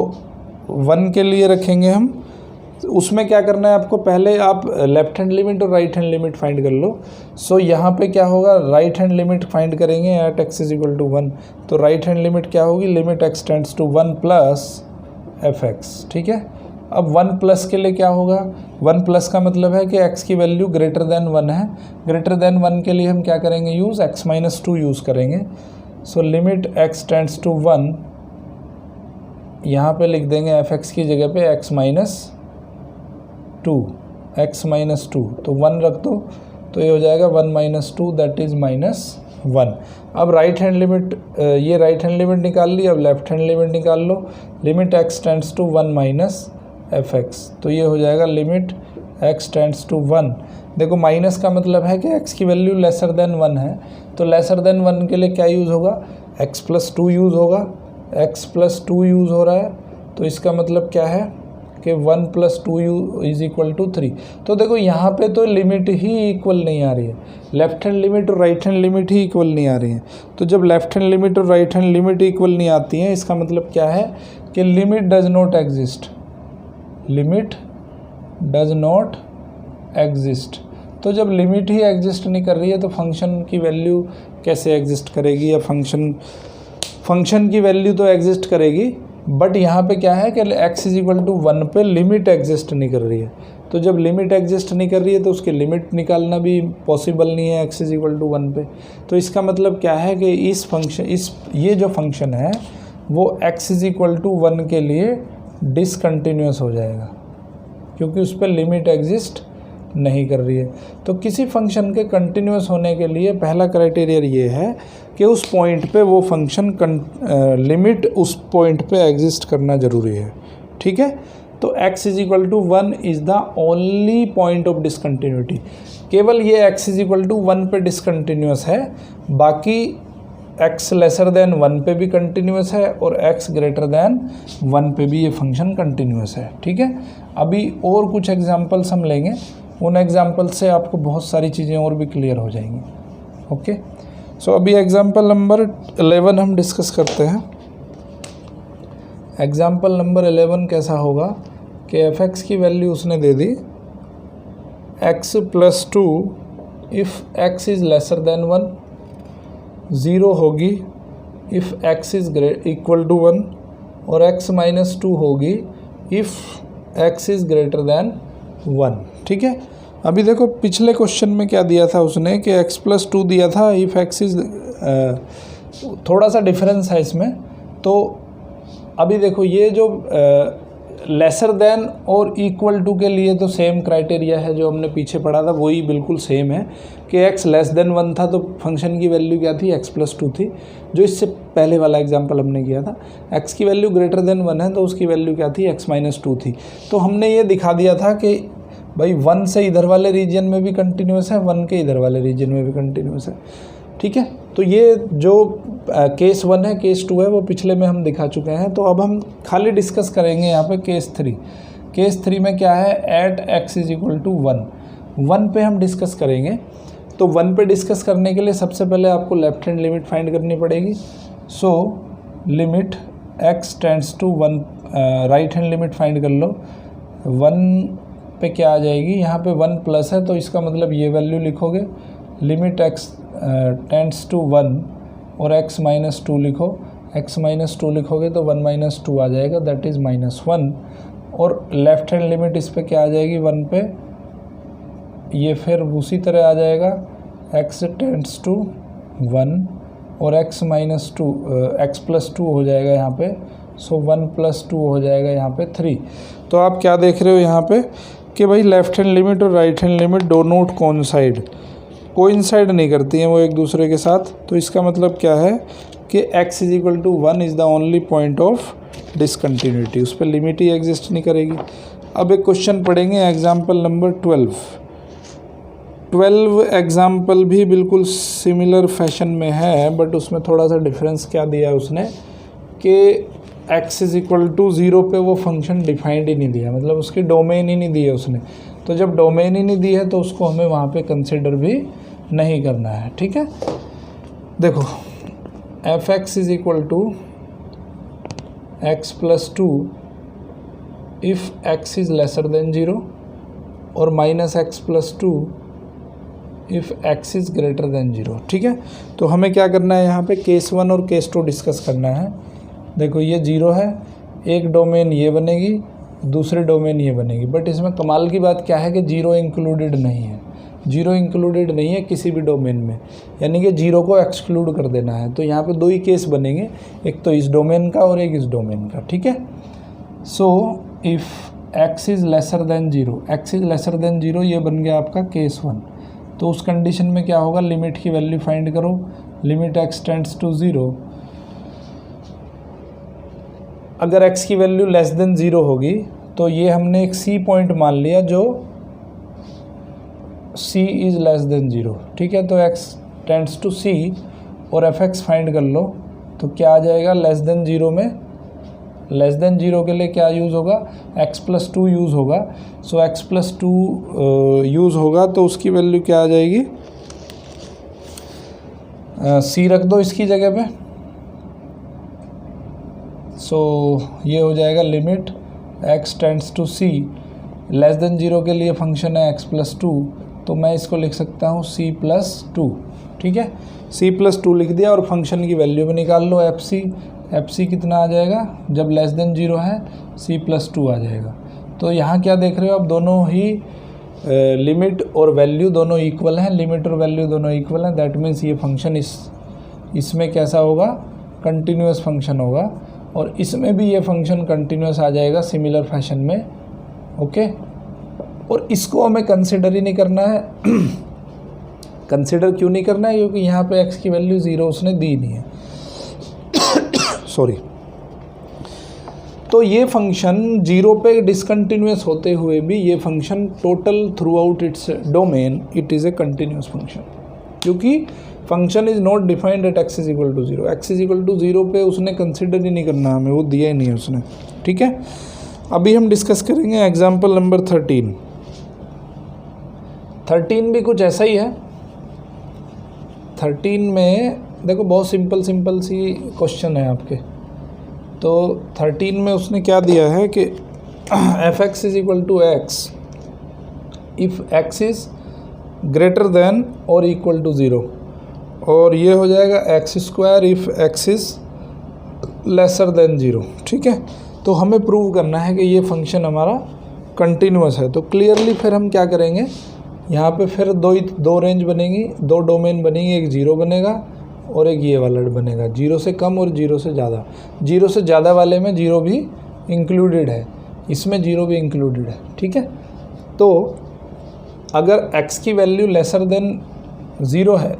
1 के लिए रखेंगे हम, उसमें क्या करना है आपको, पहले आप लेफ्ट हैंड लिमिट और राइट हैंड लिमिट फाइंड कर लो। सो यहाँ पे क्या होगा, राइट हैंड लिमिट फाइंड करेंगे at x is equal to 1, तो राइट हैंड लिमिट क्या होगी, limit x tends to 1 plus fx, ठीक है। अब 1 प्लस के लिए क्या होगा, 1 प्लस का मतलब है कि x की वैल्यू ग्रेटर देन 1 है, ग्रेटर देन 1 के लिए हम क्या करेंगे, यूज़ x माइनस 2 यूज़ करेंगे। So limit x tends to 1, यहाँ पे लिख देंगे fx की जगह पे x माइनस 2, तो 1 रख दो, तो ये हो जाएगा 1 माइनस 2 दैट इज़ माइनस 1। अब राइट हैंड लिमिट, ये राइट हैंड लिमिट निकाल ली, अब लेफ्ट हैंड लिमिट निकाल लो, limit x tends to 1 minus fx, तो ये हो जाएगा लिमिट x टेंड्स टू 1, देखो माइनस का मतलब है कि x की वैल्यू लेसर देन 1 है, तो लेसर देन 1 के लिए क्या यूज़ होगा, x+2 यूज़ होगा। x+2 यूज़ हो रहा है, तो इसका मतलब क्या है कि 1+2 इज इक्वल टू 3। तो देखो यहाँ पे तो लिमिट ही इक्वल नहीं आ रही है, लेफ्ट हैंड लिमिट और राइट हैंड लिमिट ही इक्वल नहीं आ रही है। तो जब लेफ्ट हैंड लिमिट और राइट हैंड लिमिट इक्वल नहीं आती हैं, इसका मतलब क्या है कि limit does not exist, limit does not exist. तो जब लिमिट ही एग्जिस्ट नहीं कर रही है तो फंक्शन की वैल्यू कैसे एग्जिस्ट करेगी, या फंक्शन की वैल्यू तो एग्जिस्ट करेगी, बट यहाँ पे क्या है कि x इज इक्वल टू 1 पे लिमिट एग्जिस्ट नहीं कर रही है। तो जब लिमिट एग्जिस्ट नहीं कर रही है तो उसकी लिमिट निकालना भी पॉसिबल नहीं है x इज इक्वल टू 1 पे। तो इसका मतलब क्या है कि ये जो फंक्शन है वो x इज इक्वल टू 1 के लिए डिसकंटिन्यूस हो जाएगा, क्योंकि उस पर लिमिट एग्जिस्ट नहीं कर रही है। तो किसी फंक्शन के कंटिन्यूस होने के लिए पहला क्राइटेरिया ये है कि उस पॉइंट पे वो फंक्शन लिमिट उस पॉइंट पे एग्जिस्ट करना ज़रूरी है, ठीक है। तो x is equal to 1 is the only point of discontinuity. केवल ये x इज इक्वल टू 1 पे डिसकंटिन्यूस है, बाकी x लेसर देन 1 पे भी कंटिन्यूस है और x ग्रेटर देन 1 पे भी ये फंक्शन कंटिन्यूस है, ठीक है। अभी और कुछ एग्जांपल्स हम लेंगे, उन एग्जांपल से आपको बहुत सारी चीज़ें और भी क्लियर हो जाएंगी। ओके, सो अभी एग्जांपल नंबर 11 हम डिस्कस करते हैं। एग्जांपल नंबर 11 कैसा होगा कि f(x) की वैल्यू उसने दे दी x+2 if x is lesser than 1, 0 होगी if x is equal to 1, और x-2 होगी if x is greater than 1, ठीक है। अभी देखो पिछले क्वेश्चन में क्या दिया था उसने कि x+2 दिया था इफ़ x इज़, थोड़ा सा डिफरेंस है इसमें। तो अभी देखो ये जो लेसर देन और इक्वल टू के लिए तो सेम क्राइटेरिया है जो हमने पीछे पढ़ा था, वही बिल्कुल सेम है कि x लेस देन 1 था तो फंक्शन की वैल्यू क्या थी, x+2 थी, जो इससे पहले वाला एग्जांपल हमने किया था। x की वैल्यू ग्रेटर देन 1 है तो उसकी वैल्यू क्या थी, x-2 थी। तो हमने ये दिखा दिया था कि भाई 1 से इधर वाले रीजन में भी कंटिन्यूस है, 1 के इधर वाले रीजन में भी कंटिन्यूस है, ठीक है। तो ये जो केस 1 है, केस 2 है, वो पिछले में हम दिखा चुके हैं। तो अब हम खाली डिस्कस करेंगे यहाँ पे केस 3। केस 3 में क्या है, at x is equal to 1 पे हम डिस्कस करेंगे। तो 1 पे डिस्कस करने के लिए सबसे पहले आपको लेफ्ट हैंड लिमिट फाइंड करनी पड़ेगी। So limit x tends to 1, right hand limit find कर लो। 1 पे क्या आ जाएगी, यहाँ पे 1 प्लस है तो इसका मतलब ये वैल्यू लिखोगे, लिमिट x टेंड्स टू 1 और x-2 लिखो। x-2 लिखोगे तो 1-2 आ जाएगा, दैट इज़ -1। और लेफ्ट हैंड लिमिट इस पे क्या आ जाएगी, 1 पे, ये फिर उसी तरह आ जाएगा, x टेंड्स टू 1 और x+2 हो जाएगा यहाँ पे। सो 1+2 हो जाएगा यहाँ पे 3। तो आप क्या देख रहे हो यहाँ पे कि भाई लेफ्ट हैंड लिमिट और राइट हैंड लिमिट दोनों कोइंसाइड नहीं करती हैं वो एक दूसरे के साथ। तो इसका मतलब क्या है कि x is equal to 1 is the only point of discontinuity, उस पर लिमिट ही एग्जिस्ट नहीं करेगी। अब एक क्वेश्चन पढ़ेंगे, एग्जाम्पल नंबर 12 एग्जाम्पल भी बिल्कुल सिमिलर फैशन में है, बट उसमें थोड़ा सा डिफरेंस क्या दिया है उसने कि x इज इक्वल टू 0 पे वो फंक्शन डिफाइंड ही नहीं दिया, मतलब उसकी डोमेन ही नहीं दी है उसने। तो जब डोमेन ही नहीं दी है तो उसको हमें वहाँ पे कंसिडर भी नहीं करना है, ठीक है। देखो f(x) is equal to x+2 if x is lesser than 0 और -x+2 if x is greater than 0, ठीक है। तो हमें क्या करना है, यहाँ पे केस 1 और केस 2 डिस्कस करना है। देखो ये 0 है, एक डोमेन ये बनेगी, दूसरे डोमेन ये बनेगी, बट इसमें कमाल की बात क्या है कि 0 इंक्लूडेड नहीं है। 0 इंक्लूडेड नहीं है किसी भी डोमेन में, यानी कि 0 को एक्सक्लूड कर देना है। तो यहाँ पे 2 ही केस बनेंगे, एक तो इस डोमेन का और एक इस डोमेन का, ठीक है। So if x is lesser than 0, x is lesser than 0 ये बन गया आपका केस 1। तो उस कंडीशन में क्या होगा, लिमिट की वैल्यू फाइंड करो, लिमिट x टेंड्स टू 0। अगर x की वैल्यू लेस देन 0 होगी तो ये हमने एक C पॉइंट मान लिया जो सी इज़ लेस देन ज़ीरो, ठीक है। तो एक्स टेंड्स टू सी और एफ एक्स फाइंड कर लो, तो क्या आ जाएगा लेस देन ज़ीरो में, लेस देन ज़ीरो के लिए क्या यूज़ होगा, एक्स प्लस टू यूज़ होगा। सो एक्स प्लस टू यूज़ होगा तो उसकी वैल्यू क्या आ जाएगी, सी रख दो इसकी जगह पे। सो ये हो जाएगा limit x tends to c, less than zero के लिए फंक्शन है एक्स प्लस टू, तो मैं इसको लिख सकता हूँ सी प्लस टू, ठीक है। सी प्लस टू लिख दिया और फंक्शन की वैल्यू भी निकाल लो, एफ सी कितना आ जाएगा, जब लेस देन ज़ीरो है सी प्लस टू आ जाएगा। तो यहाँ क्या देख रहे हो आप, दोनों ही लिमिट और वैल्यू दोनों इक्वल हैं, लिमिट और वैल्यू दोनों इक्वल हैं। दैट मीन्स ये फंक्शन इसमें कैसा होगा, कंटिन्यूस फंक्शन होगा, और इसमें भी ये फंक्शन कंटिन्यूस आ जाएगा सिमिलर फैशन में, ओके। और इसको हमें कंसिडर ही नहीं करना है कंसिडर क्यों नहीं करना है, क्योंकि यहाँ पे x की वैल्यू ज़ीरो उसने दी नहीं है सॉरी। तो ये फंक्शन जीरो पे डिसकंटिन्यूस होते हुए भी ये function total through out its domain it is a continuous function, क्योंकि function is not defined at x is equal to zero. X is equal to zero पे उसने कंसिडर ही नहीं करना हमें, वो दिया ही नहीं है उसने, ठीक है। अभी हम डिस्कस करेंगे एग्जाम्पल नंबर 13 भी कुछ ऐसा ही है। 13 में देखो बहुत सिंपल सी क्वेश्चन है आपके। तो 13 में उसने क्या दिया है कि f x is equal to x if x is greater than और इक्वल टू ज़ीरो, और ये हो जाएगा x square if x is lesser than zero, ठीक है। तो हमें प्रूव करना है कि ये फंक्शन हमारा कंटिन्यूस है। तो क्लियरली फिर हम क्या करेंगे, यहाँ पे फिर दो रेंज बनेगी, दो डोमेन बनेगी, एक ज़ीरो बनेगा और एक ये वाला बनेगा, ज़ीरो से कम और ज़ीरो से ज़्यादा। ज़ीरो से ज़्यादा वाले में ज़ीरो भी इंक्लूडेड है, इसमें ज़ीरो भी इंक्लूडेड है, ठीक है। तो अगर x की वैल्यू लेसर देन ज़ीरो है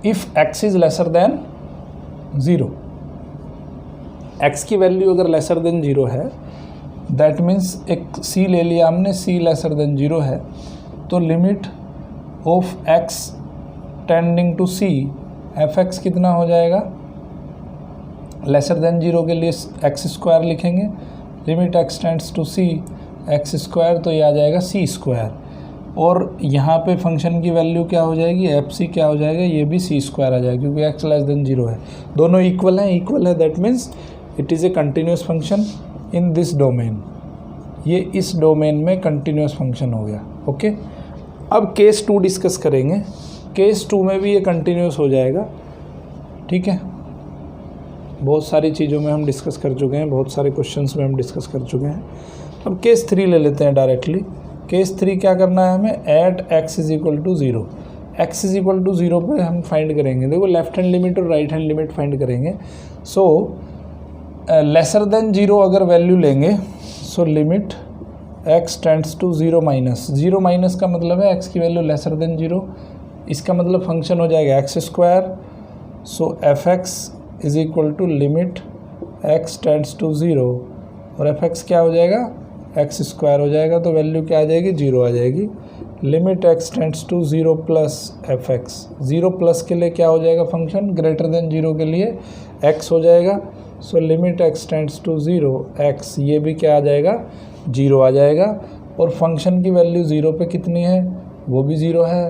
if x is lesser than zero, x की वैल्यू अगर लेसर देन ज़ीरो है, दैट मीन्स एक c ले लिया हमने, c लेसर देन ज़ीरो है, तो limit of x tending to c f x कितना हो जाएगा, लेसर देन ज़ीरो के लिए एक्स स्क्वायर लिखेंगे, limit x tends to c x square, तो ये आ जाएगा c स्क्वायर, और यहाँ पे फंक्शन की वैल्यू क्या हो जाएगी, एफ सी क्या हो जाएगा, ये भी c स्क्वायर आ जाएगा, क्योंकि x लेस देन ज़ीरो है, दोनों इक्वल है, that means it is a continuous function in this domain. ये इस डोमेन में कंटिन्यूस फंक्शन हो गया, ओके। अब केस 2 डिस्कस करेंगे। केस 2 में भी ये कंटिन्यूस हो जाएगा, ठीक है। बहुत सारी चीज़ों में हम डिस्कस कर चुके हैं, बहुत सारे क्वेश्चंस में हम डिस्कस कर चुके हैं। अब केस 3 ले लेते हैं डायरेक्टली। केस 3 क्या करना है हमें, at x is equal to zero, x is equal to zero पर हम फाइंड करेंगे। देखो लेफ्ट हैंड लिमिट और राइट हैंड लिमिट फाइंड करेंगे। सो लेसर देन ज़ीरो अगर वैल्यू लेंगे, so limit x tends to zero minus का मतलब है x की वैल्यू लेसर देन ज़ीरो, इसका मतलब फंक्शन हो जाएगा x square. So f x is equal to limit x tends to zero, और एफ एक्स क्या हो जाएगा, एक्स स्क्वायर हो जाएगा, तो वैल्यू क्या आ जाएगी, ज़ीरो आ जाएगी। Limit x tends to zero plus f x, zero plus के लिए क्या हो जाएगा फंक्शन, ग्रेटर देन ज़ीरो के लिए x हो जाएगा। So limit x tends to zero x, ये भी क्या आ जाएगा, ज़ीरो आ जाएगा, और फंक्शन की वैल्यू ज़ीरो पे कितनी है, वो भी ज़ीरो है,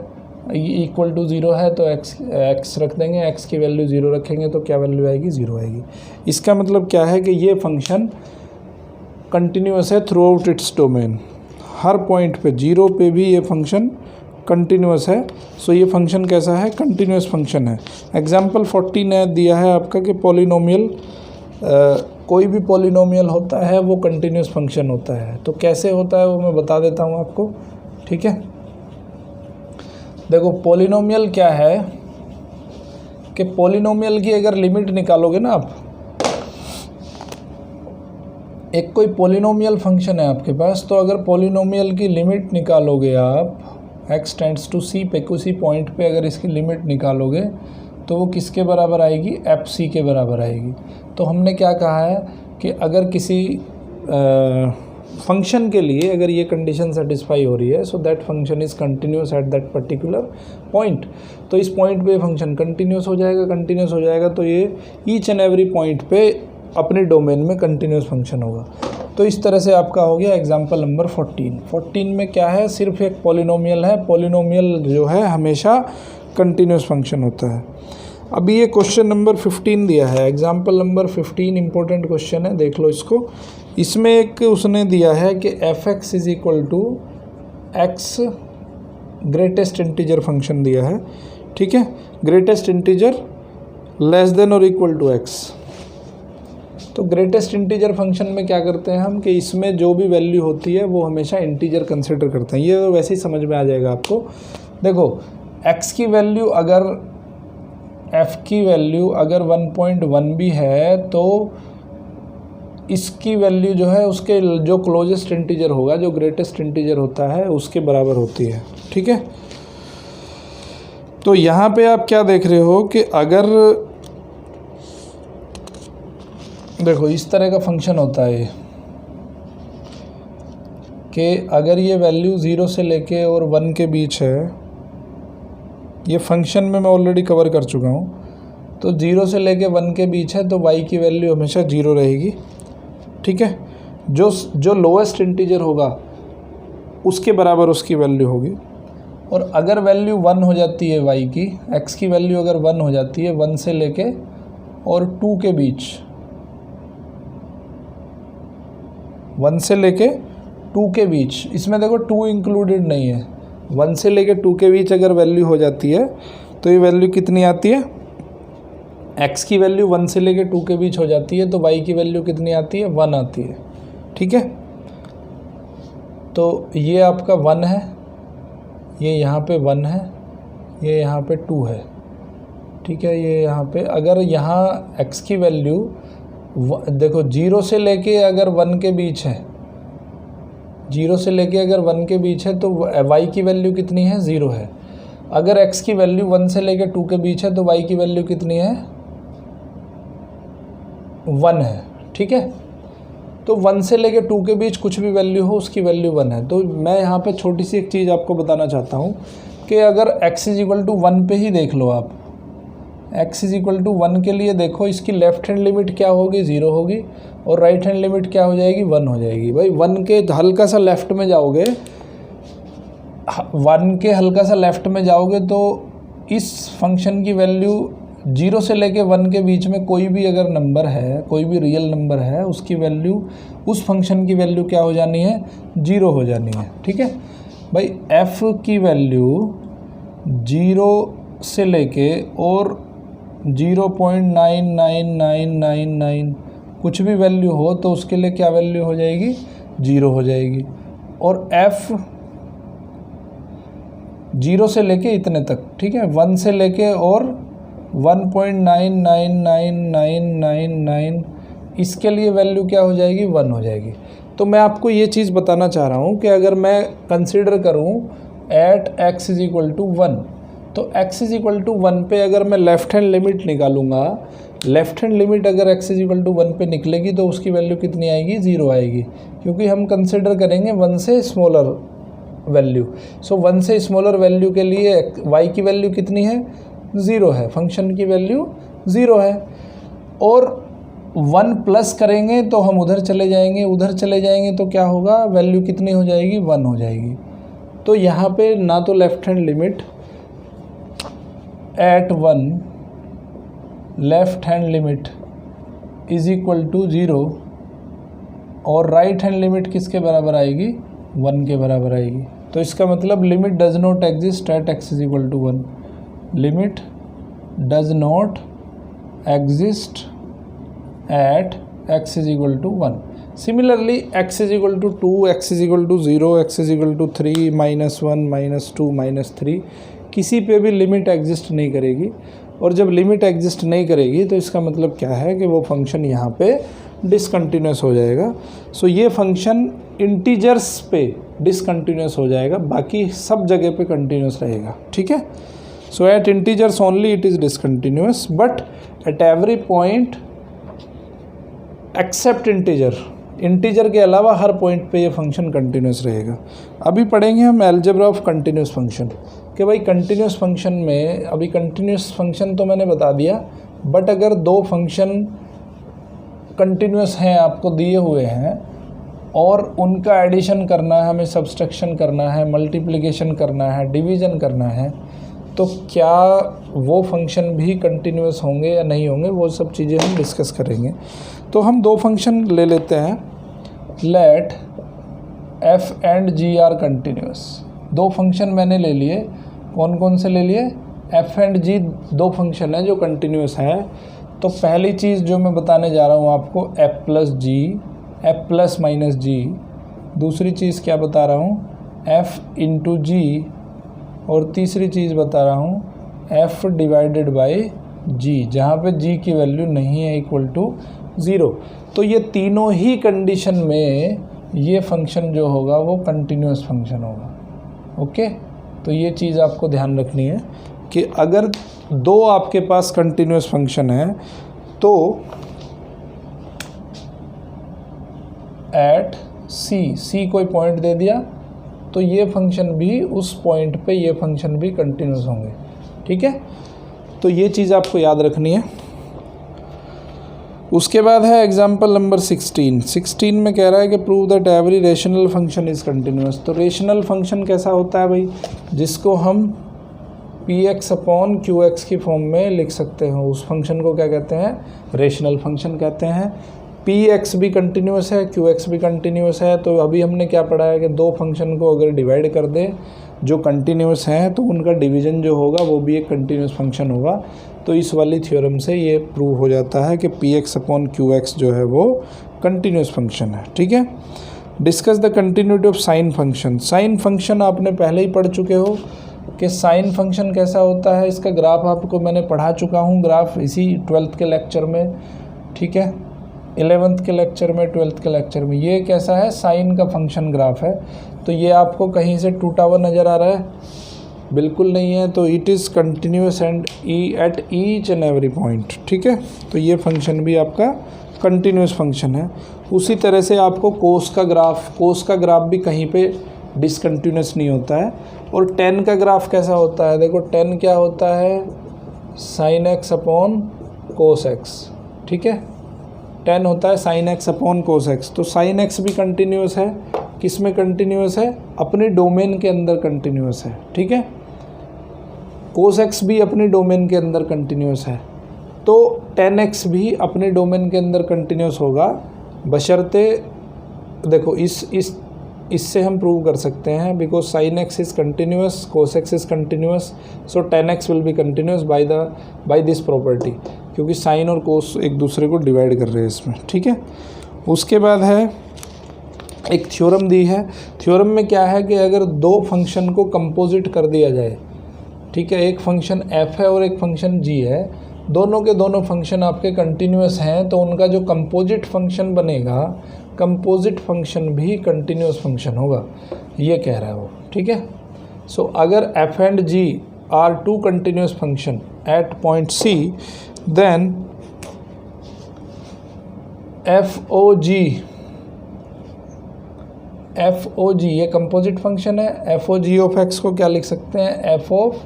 इक्वल टू ज़ीरो है, तो x रख देंगे, x की वैल्यू ज़ीरो रखेंगे तो क्या वैल्यू आएगी, ज़ीरो आएगी। इसका मतलब क्या है कि ये फंक्शन कंटिन्यूस है थ्रू आउट इट्स डोमेन, हर पॉइंट पे, ज़ीरो पे भी ये फंक्शन कंटिन्यूस है। सो ये फंक्शन कैसा है, कंटिन्यूस फंक्शन है। एग्जाम्पल 14 ने दिया है आपका कि पॉलिनोमियल, कोई भी पॉलिनोमियल होता है वो कंटिन्यूस फंक्शन होता है। तो कैसे होता है वो मैं बता देता हूँ आपको, ठीक है। देखो पॉलिनोमियल क्या है कि पॉलिनोमियल की अगर लिमिट निकालोगे ना आप, एक कोई पॉलिनोमियल फंक्शन है आपके पास, तो अगर पॉलिनोमियल की लिमिट निकालोगे आप x टेंड्स टू c पे, किसी पॉइंट पे अगर इसकी लिमिट निकालोगे तो वो किसके बराबर आएगी, एफ सी के बराबर आएगी। तो हमने क्या कहा है कि अगर किसी फंक्शन के लिए अगर ये कंडीशन सेटिस्फाई हो रही है, so that function is continuous at that particular point. तो इस पॉइंट पे फंक्शन कंटिन्यूस हो जाएगा, तो ये ईच एंड एवरी पॉइंट पे अपने डोमेन में कंटिन्यूस फंक्शन होगा। तो इस तरह से आपका हो गया एग्जाम्पल नंबर 14 में क्या है, सिर्फ एक पॉलिनोमियल है। पॉलिनोमियल जो है हमेशा कंटिन्यूस फंक्शन होता है। अभी ये क्वेश्चन नंबर 15 दिया है, एग्जाम्पल नंबर 15 इंपॉर्टेंट क्वेश्चन है, देख लो इसको। इसमें एक उसने दिया है कि f(x) is equal to x greatest integer function दिया है, ठीक है, ग्रेटेस्ट इंटीजर लेस देन और इक्वल टू x। तो ग्रेटेस्ट इंटीजर फंक्शन में क्या करते हैं हम कि इसमें जो भी वैल्यू होती है वो हमेशा इंटीजर कंसिडर करते हैं। ये वैसे ही समझ में आ जाएगा आपको। देखो x की वैल्यू अगर f की वैल्यू अगर 1.1 भी है तो इसकी वैल्यू जो है उसके जो क्लोजेस्ट इंटीजर होगा, जो ग्रेटेस्ट इंटीजर होता है उसके बराबर होती है, ठीक है। तो यहाँ पे आप क्या देख रहे हो कि अगर देखो इस तरह का फंक्शन होता है कि अगर ये वैल्यू 0 से लेके और 1 के बीच है, ये फंक्शन में मैं ऑलरेडी कवर कर चुका हूँ। तो 0 से लेके 1 के बीच है तो y की वैल्यू हमेशा 0 रहेगी, ठीक है। जो लोएस्ट इंटीजर होगा उसके बराबर उसकी वैल्यू होगी। और अगर वैल्यू 1 हो जाती है y की, x की वैल्यू अगर 1 हो जाती है 1 से लेके और 2 के बीच, 1 से लेके 2 के बीच, इसमें देखो 2 इंक्लूडेड नहीं है, 1 से लेके 2 के बीच अगर वैल्यू हो जाती है तो ये वैल्यू कितनी आती है, x की वैल्यू 1 से लेके 2 के बीच हो जाती है तो y की वैल्यू कितनी आती है, 1 आती है, ठीक है। तो ये आपका 1 है, ये यहाँ पे 1 है, ये यहाँ पे 2 है, ठीक है। ये यहाँ पे अगर यहाँ x की वैल्यू देखो 0 से लेके अगर 1 के बीच है, 0 से लेके अगर 1 के बीच है तो y की वैल्यू कितनी है, 0 है। अगर x की वैल्यू 1 से लेके 2 के बीच है तो y की वैल्यू कितनी है, 1 है, ठीक है। तो 1 से लेके 2 के बीच कुछ भी वैल्यू हो उसकी वैल्यू 1 है। तो मैं यहाँ पे छोटी सी एक चीज़ आपको बताना चाहता हूँ कि अगर x इज इक्वल टू 1 पे ही देख लो आप, x इज इक्वल टू 1 के लिए देखो इसकी लेफ्ट हैंड लिमिट क्या होगी, 0 होगी, और राइट हैंड लिमिट क्या हो जाएगी, 1 हो जाएगी। भाई 1 के हल्का सा लेफ्ट में जाओगे, 1 के हल्का सा लेफ्ट में जाओगे तो इस फंक्शन की वैल्यू 0 से लेके 1 के बीच में कोई भी अगर नंबर है, कोई भी रियल नंबर है, उसकी वैल्यू, उस फंक्शन की वैल्यू क्या हो जानी है, 0 हो जानी है, ठीक है। भाई f की वैल्यू 0 से लेके और 0.99999 कुछ भी वैल्यू हो तो उसके लिए क्या वैल्यू हो जाएगी, 0 हो जाएगी। और f 0 से लेके इतने तक, ठीक है, 1 से लेके और 1.999999 इसके लिए वैल्यू क्या हो जाएगी, 1 हो जाएगी। तो मैं आपको ये चीज़ बताना चाह रहा हूँ कि अगर मैं कंसिडर करूँ at x is equal to 1, तो x इज इक्वल टू 1 पे अगर मैं लेफ़्ट हैंड लिमिट निकालूंगा, लेफ़्ट हैंड लिमिट अगर x इज इक्वल टू 1 पे निकलेगी तो उसकी वैल्यू कितनी आएगी, 0 आएगी, क्योंकि हम कंसिडर करेंगे 1 से स्मॉलर वैल्यू। सो 1 से स्मॉलर वैल्यू के लिए y की वैल्यू कितनी है, 0 है, फंक्शन की वैल्यू 0 है। और 1 प्लस करेंगे तो हम उधर चले जाएंगे तो क्या होगा, वैल्यू कितनी हो जाएगी, 1 हो जाएगी। तो यहाँ पे ना तो left hand limit at 1 left hand limit is equal to 0 और राइट हैंड लिमिट किसके बराबर आएगी, 1 के बराबर आएगी। तो इसका मतलब limit does not exist at x is equal to 1, limit does not exist at x is equal to 1। Similarly x is equal to 2, x is equal to 0, x is equal to 3, -1, -2, -3 किसी पे भी लिमिट एग्जिस्ट नहीं करेगी। और जब लिमिट एग्जिस्ट नहीं करेगी तो इसका मतलब क्या है कि वो फंक्शन यहाँ पे डिसकंटिन्यूस हो जाएगा। सो ये फंक्शन इंटीजर्स पे डिसकंटिन्यूस हो जाएगा, बाकी सब जगह पे कंटिन्यूस रहेगा, ठीक है। So at integers only it is discontinuous, but at every point except integer, integer के अलावा हर पॉइंट पे ये फंक्शन कंटिन्यूस रहेगा। अभी पढ़ेंगे हम अलजेब्रा ऑफ कंटिन्यूस फंक्शन कि भाई कंटिन्यूस फंक्शन में, अभी कंटिन्यूस फंक्शन तो मैंने बता दिया, बट अगर दो फंक्शन कंटिन्यूस हैं आपको दिए हुए हैं और उनका एडिशन करना है, हमें सब्सट्रैक्शन करना है, मल्टीप्लिकेशन करना है, डिवीज़न करना है, तो क्या वो फंक्शन भी कंटिन्यूस होंगे या नहीं होंगे, वो सब चीज़ें हम डिस्कस करेंगे। तो हम दो फंक्शन ले लेते हैं, let f and g are continuous. दो फंक्शन मैंने ले लिए, कौन कौन से ले लिए, f एंड g दो फंक्शन हैं जो कंटिन्यूस हैं। तो पहली चीज़ जो मैं बताने जा रहा हूँ आपको f plus g, f plus minus g। दूसरी चीज़ क्या बता रहा हूँ, f इंटू g। और तीसरी चीज़ बता रहा हूँ f डिवाइडेड बाई g, जहाँ पे g की वैल्यू नहीं है इक्वल टू 0। तो ये तीनों ही कंडीशन में ये फंक्शन जो होगा वो कंटिन्यूस फंक्शन होगा। ओके, तो ये चीज़ आपको ध्यान रखनी है कि अगर दो आपके पास कंटिन्यूस फंक्शन है तो एट सी कोई पॉइंट दे दिया तो ये फंक्शन भी उस पॉइंट पे ये फंक्शन भी कंटिन्यूस होंगे। ठीक है, तो ये चीज़ आपको याद रखनी है। उसके बाद है एग्जाम्पल नंबर 16 में कह रहा है कि prove that every rational function is continuous. तो रेशनल फंक्शन कैसा होता है भाई, जिसको हम px अपॉन qx की फॉर्म में लिख सकते हो, उस फंक्शन को क्या कहते हैं, रेशनल फंक्शन कहते हैं। px भी कंटिन्यूस है, qx भी कंटिन्यूस है। तो अभी हमने क्या पढ़ा है कि दो फंक्शन को अगर डिवाइड कर दे जो कंटिन्यूस हैं तो उनका डिवीज़न जो होगा वो भी एक कंटिन्यूस फंक्शन होगा। तो इस वाली थ्योरम से ये प्रूव हो जाता है कि px अपॉन qx जो है वो कंटिन्यूस फंक्शन है। ठीक है, discuss the continuity of sine function. Sine function आपने पहले ही पढ़ चुके हो कि साइन फंक्शन कैसा होता है, इसका ग्राफ आपको मैंने पढ़ा चुका हूँ, ग्राफ इसी 12th के लेक्चर में। ठीक है, 11th के लेक्चर में, 12th के लेक्चर में। ये कैसा है, साइन का फंक्शन ग्राफ है। तो ये आपको कहीं से टूटा हुआ नज़र आ रहा है, बिल्कुल नहीं है। तो it is continuous and at each and every point. ठीक है, तो ये फंक्शन भी आपका कंटिन्यूस फंक्शन है। उसी तरह से आपको कोस का ग्राफ भी कहीं पे डिसकंटिन्यूस नहीं होता है। और टेन का ग्राफ कैसा होता है, देखो टेन क्या होता है, sine x upon cos x. ठीक है, टेन होता है sine x upon cos x. तो साइन एक्स भी कंटिन्यूस है, किस में कंटिन्यूस है, अपने डोमेन के अंदर कंटिन्यूस है। ठीक है, कोस एक्स भी अपने डोमेन के अंदर कंटिन्यूस है। तो टेन एक्स भी अपने डोमेन के अंदर कंटिन्यूस होगा, बशर्ते देखो इससे हम प्रूव कर सकते हैं, because sine x is continuous, cos x is continuous, so tan x will be continuous by this property, क्योंकि साइन और कोस एक दूसरे को डिवाइड कर रहे हैं इसमें। ठीक है, उसके बाद है एक थ्योरम दी है। थ्योरम में क्या है कि अगर दो फंक्शन को कंपोजिट कर दिया जाए, ठीक है, एक फंक्शन f है और एक फंक्शन g है, दोनों के दोनों फंक्शन आपके कंटिन्यूस हैं, तो उनका जो कंपोजिट फंक्शन बनेगा, कंपोजिट फंक्शन भी कंटिन्यूस फंक्शन होगा, ये कह रहा है वो। ठीक है, सो अगर f and g are two continuous function at point c, then f o g ये कंपोजिट फंक्शन है। F o g of x को क्या लिख सकते हैं, एफ ऑफ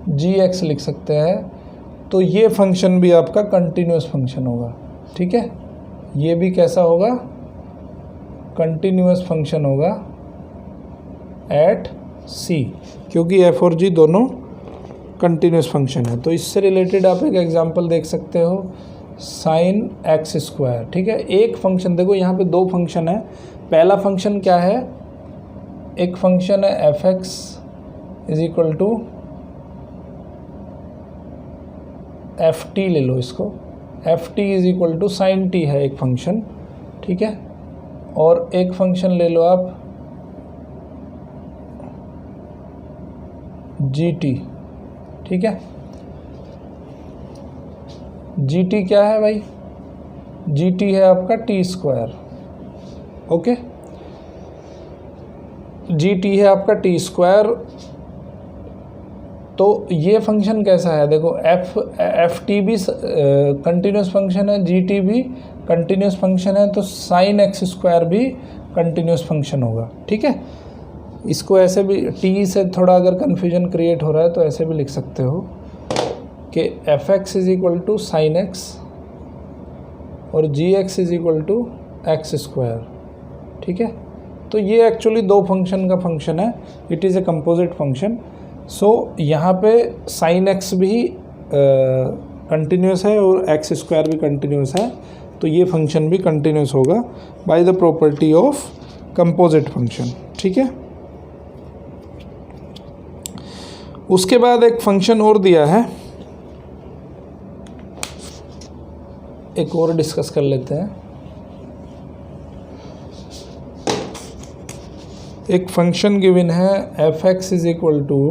जी एक्स लिख सकते हैं। तो ये फंक्शन भी आपका कंटिन्यूस फंक्शन होगा। ठीक है, ये भी कैसा होगा, कंटिन्यूस फंक्शन होगा एट सी, क्योंकि एफ और जी दोनों कंटिन्यूस फंक्शन है। तो इससे रिलेटेड आप एक एग्जांपल देख सकते हो, साइन एक्स स्क्वायर। ठीक है, एक फंक्शन देखो, यहाँ पे दो फंक्शन है। पहला फंक्शन क्या है, एक फंक्शन है f x is equal to f t, ले लो इसको, f t is equal to sine t है एक फंक्शन। ठीक है, और एक फंक्शन ले लो आप जी टी। ठीक है, जी टी क्या है भाई, जी टी है आपका T square. Okay, G T है आपका टी स्क्वायर। तो ये फंक्शन कैसा है, देखो एफ टी भी कंटिन्यूस फंक्शन है, जी टी भी कंटिन्यूस फंक्शन है तो साइन एक्स स्क्वायर भी कंटिन्यूस फंक्शन होगा। ठीक है, इसको ऐसे भी टी से थोड़ा अगर कन्फ्यूजन क्रिएट हो रहा है तो ऐसे भी लिख सकते हो कि f x is equal to sine x और g x is equal to x square. ठीक है, तो ये एक्चुअली दो फंक्शन का फंक्शन है, it is a composite function. So यहाँ पे साइन एक्स भी कंटिन्यूस है और एक्स स्क्वायर भी कंटिन्यूस है, तो ये फंक्शन भी कंटिन्यूस होगा by the property of composite function. ठीक है, उसके बाद एक फंक्शन और दिया है, एक और डिस्कस कर लेते हैं। एक फंक्शन गिवन है f x is equal to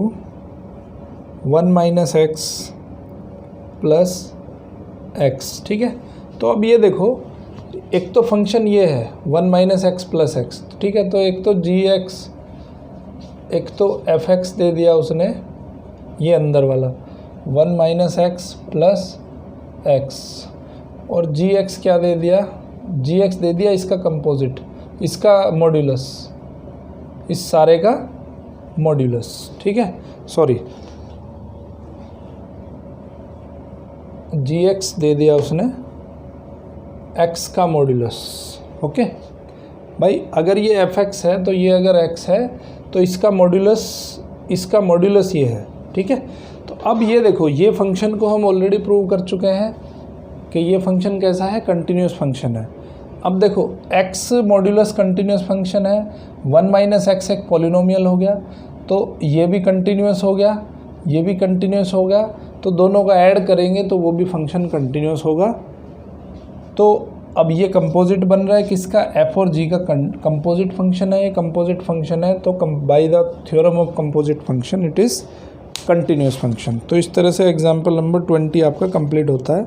1 minus x plus x. ठीक है, तो अब ये देखो, एक तो फंक्शन ये है 1 माइनस एक्स प्लस एक्स। ठीक है, तो एक तो जी एक्स, एक तो एफ एक्स दे दिया उसने, ये अंदर वाला 1 माइनस एक्स प्लस एक्स, और जी एक्स क्या दे दिया, जी एक्स दे दिया इसका कंपोजिट, इसका मॉड्यूलस, इस सारे का मॉड्यूलस। ठीक है, सॉरी जी एक्स दे दिया उसने एक्स का मॉड्यूलस। ओके भाई, अगर ये एफ एक्स है तो ये अगर एक्स है तो इसका मॉड्यूलस, इसका मॉड्यूलस ये है। ठीक है, तो अब ये देखो, ये फंक्शन को हम ऑलरेडी प्रूव कर चुके हैं कि ये फंक्शन कैसा है, कंटिन्यूस फंक्शन है। अब देखो x मॉड्यूलस कंटिन्यूस फंक्शन है, 1 माइनस एक्स एक पॉलिनोमियल हो गया, तो ये भी कंटिन्यूस हो गया, ये भी कंटिन्यूस हो गया, तो दोनों का ऐड करेंगे तो वो भी फंक्शन कंटिन्यूस होगा। तो अब ये कंपोजिट बन रहा है किसका, f और g का कंपोजिट फंक्शन है, ये कंपोजिट फंक्शन है, तो by the theorem of composite function it is continuous function. तो इस तरह से एग्जाम्पल नंबर 20 आपका कंप्लीट होता है।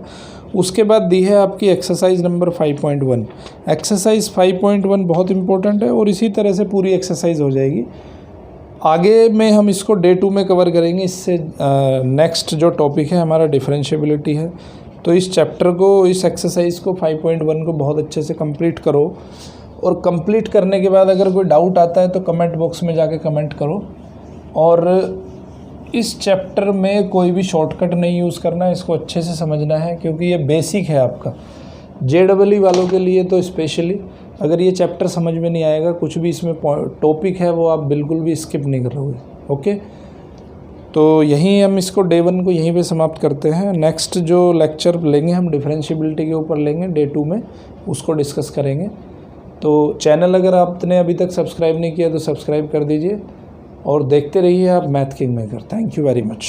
उसके बाद दी है आपकी एक्सरसाइज नंबर 5.1। एक्सरसाइज 5.1 बहुत इंपॉर्टेंट है और इसी तरह से पूरी एक्सरसाइज हो जाएगी। आगे में हम इसको डे 2 में कवर करेंगे। इससे नेक्स्ट जो टॉपिक है हमारा डिफरेंशिएबिलिटी है। तो इस चैप्टर को, इस एक्सरसाइज को 5.1 को बहुत अच्छे से कंप्लीट करो, और कंप्लीट करने के बाद अगर कोई डाउट आता है तो कमेंट बॉक्स में जाके कमेंट करो। और इस चैप्टर में कोई भी शॉर्टकट नहीं यूज़ करना है, इसको अच्छे से समझना है क्योंकि ये बेसिक है आपका। JEE वालों के लिए तो स्पेशली, अगर ये चैप्टर समझ में नहीं आएगा, कुछ भी इसमें टॉपिक है वो आप बिल्कुल भी स्किप नहीं करोगे। ओके, तो यहीं हम इसको डे 1 को यहीं पे समाप्त करते हैं। नेक्स्ट जो लेक्चर लेंगे हम डिफरेंशिएबिलिटी के ऊपर लेंगे डे 2 में, उसको डिस्कस करेंगे। तो चैनल अगर आपने अभी तक सब्सक्राइब नहीं किया तो सब्सक्राइब कर दीजिए और देखते रहिए आप math king maker. Thank you very much.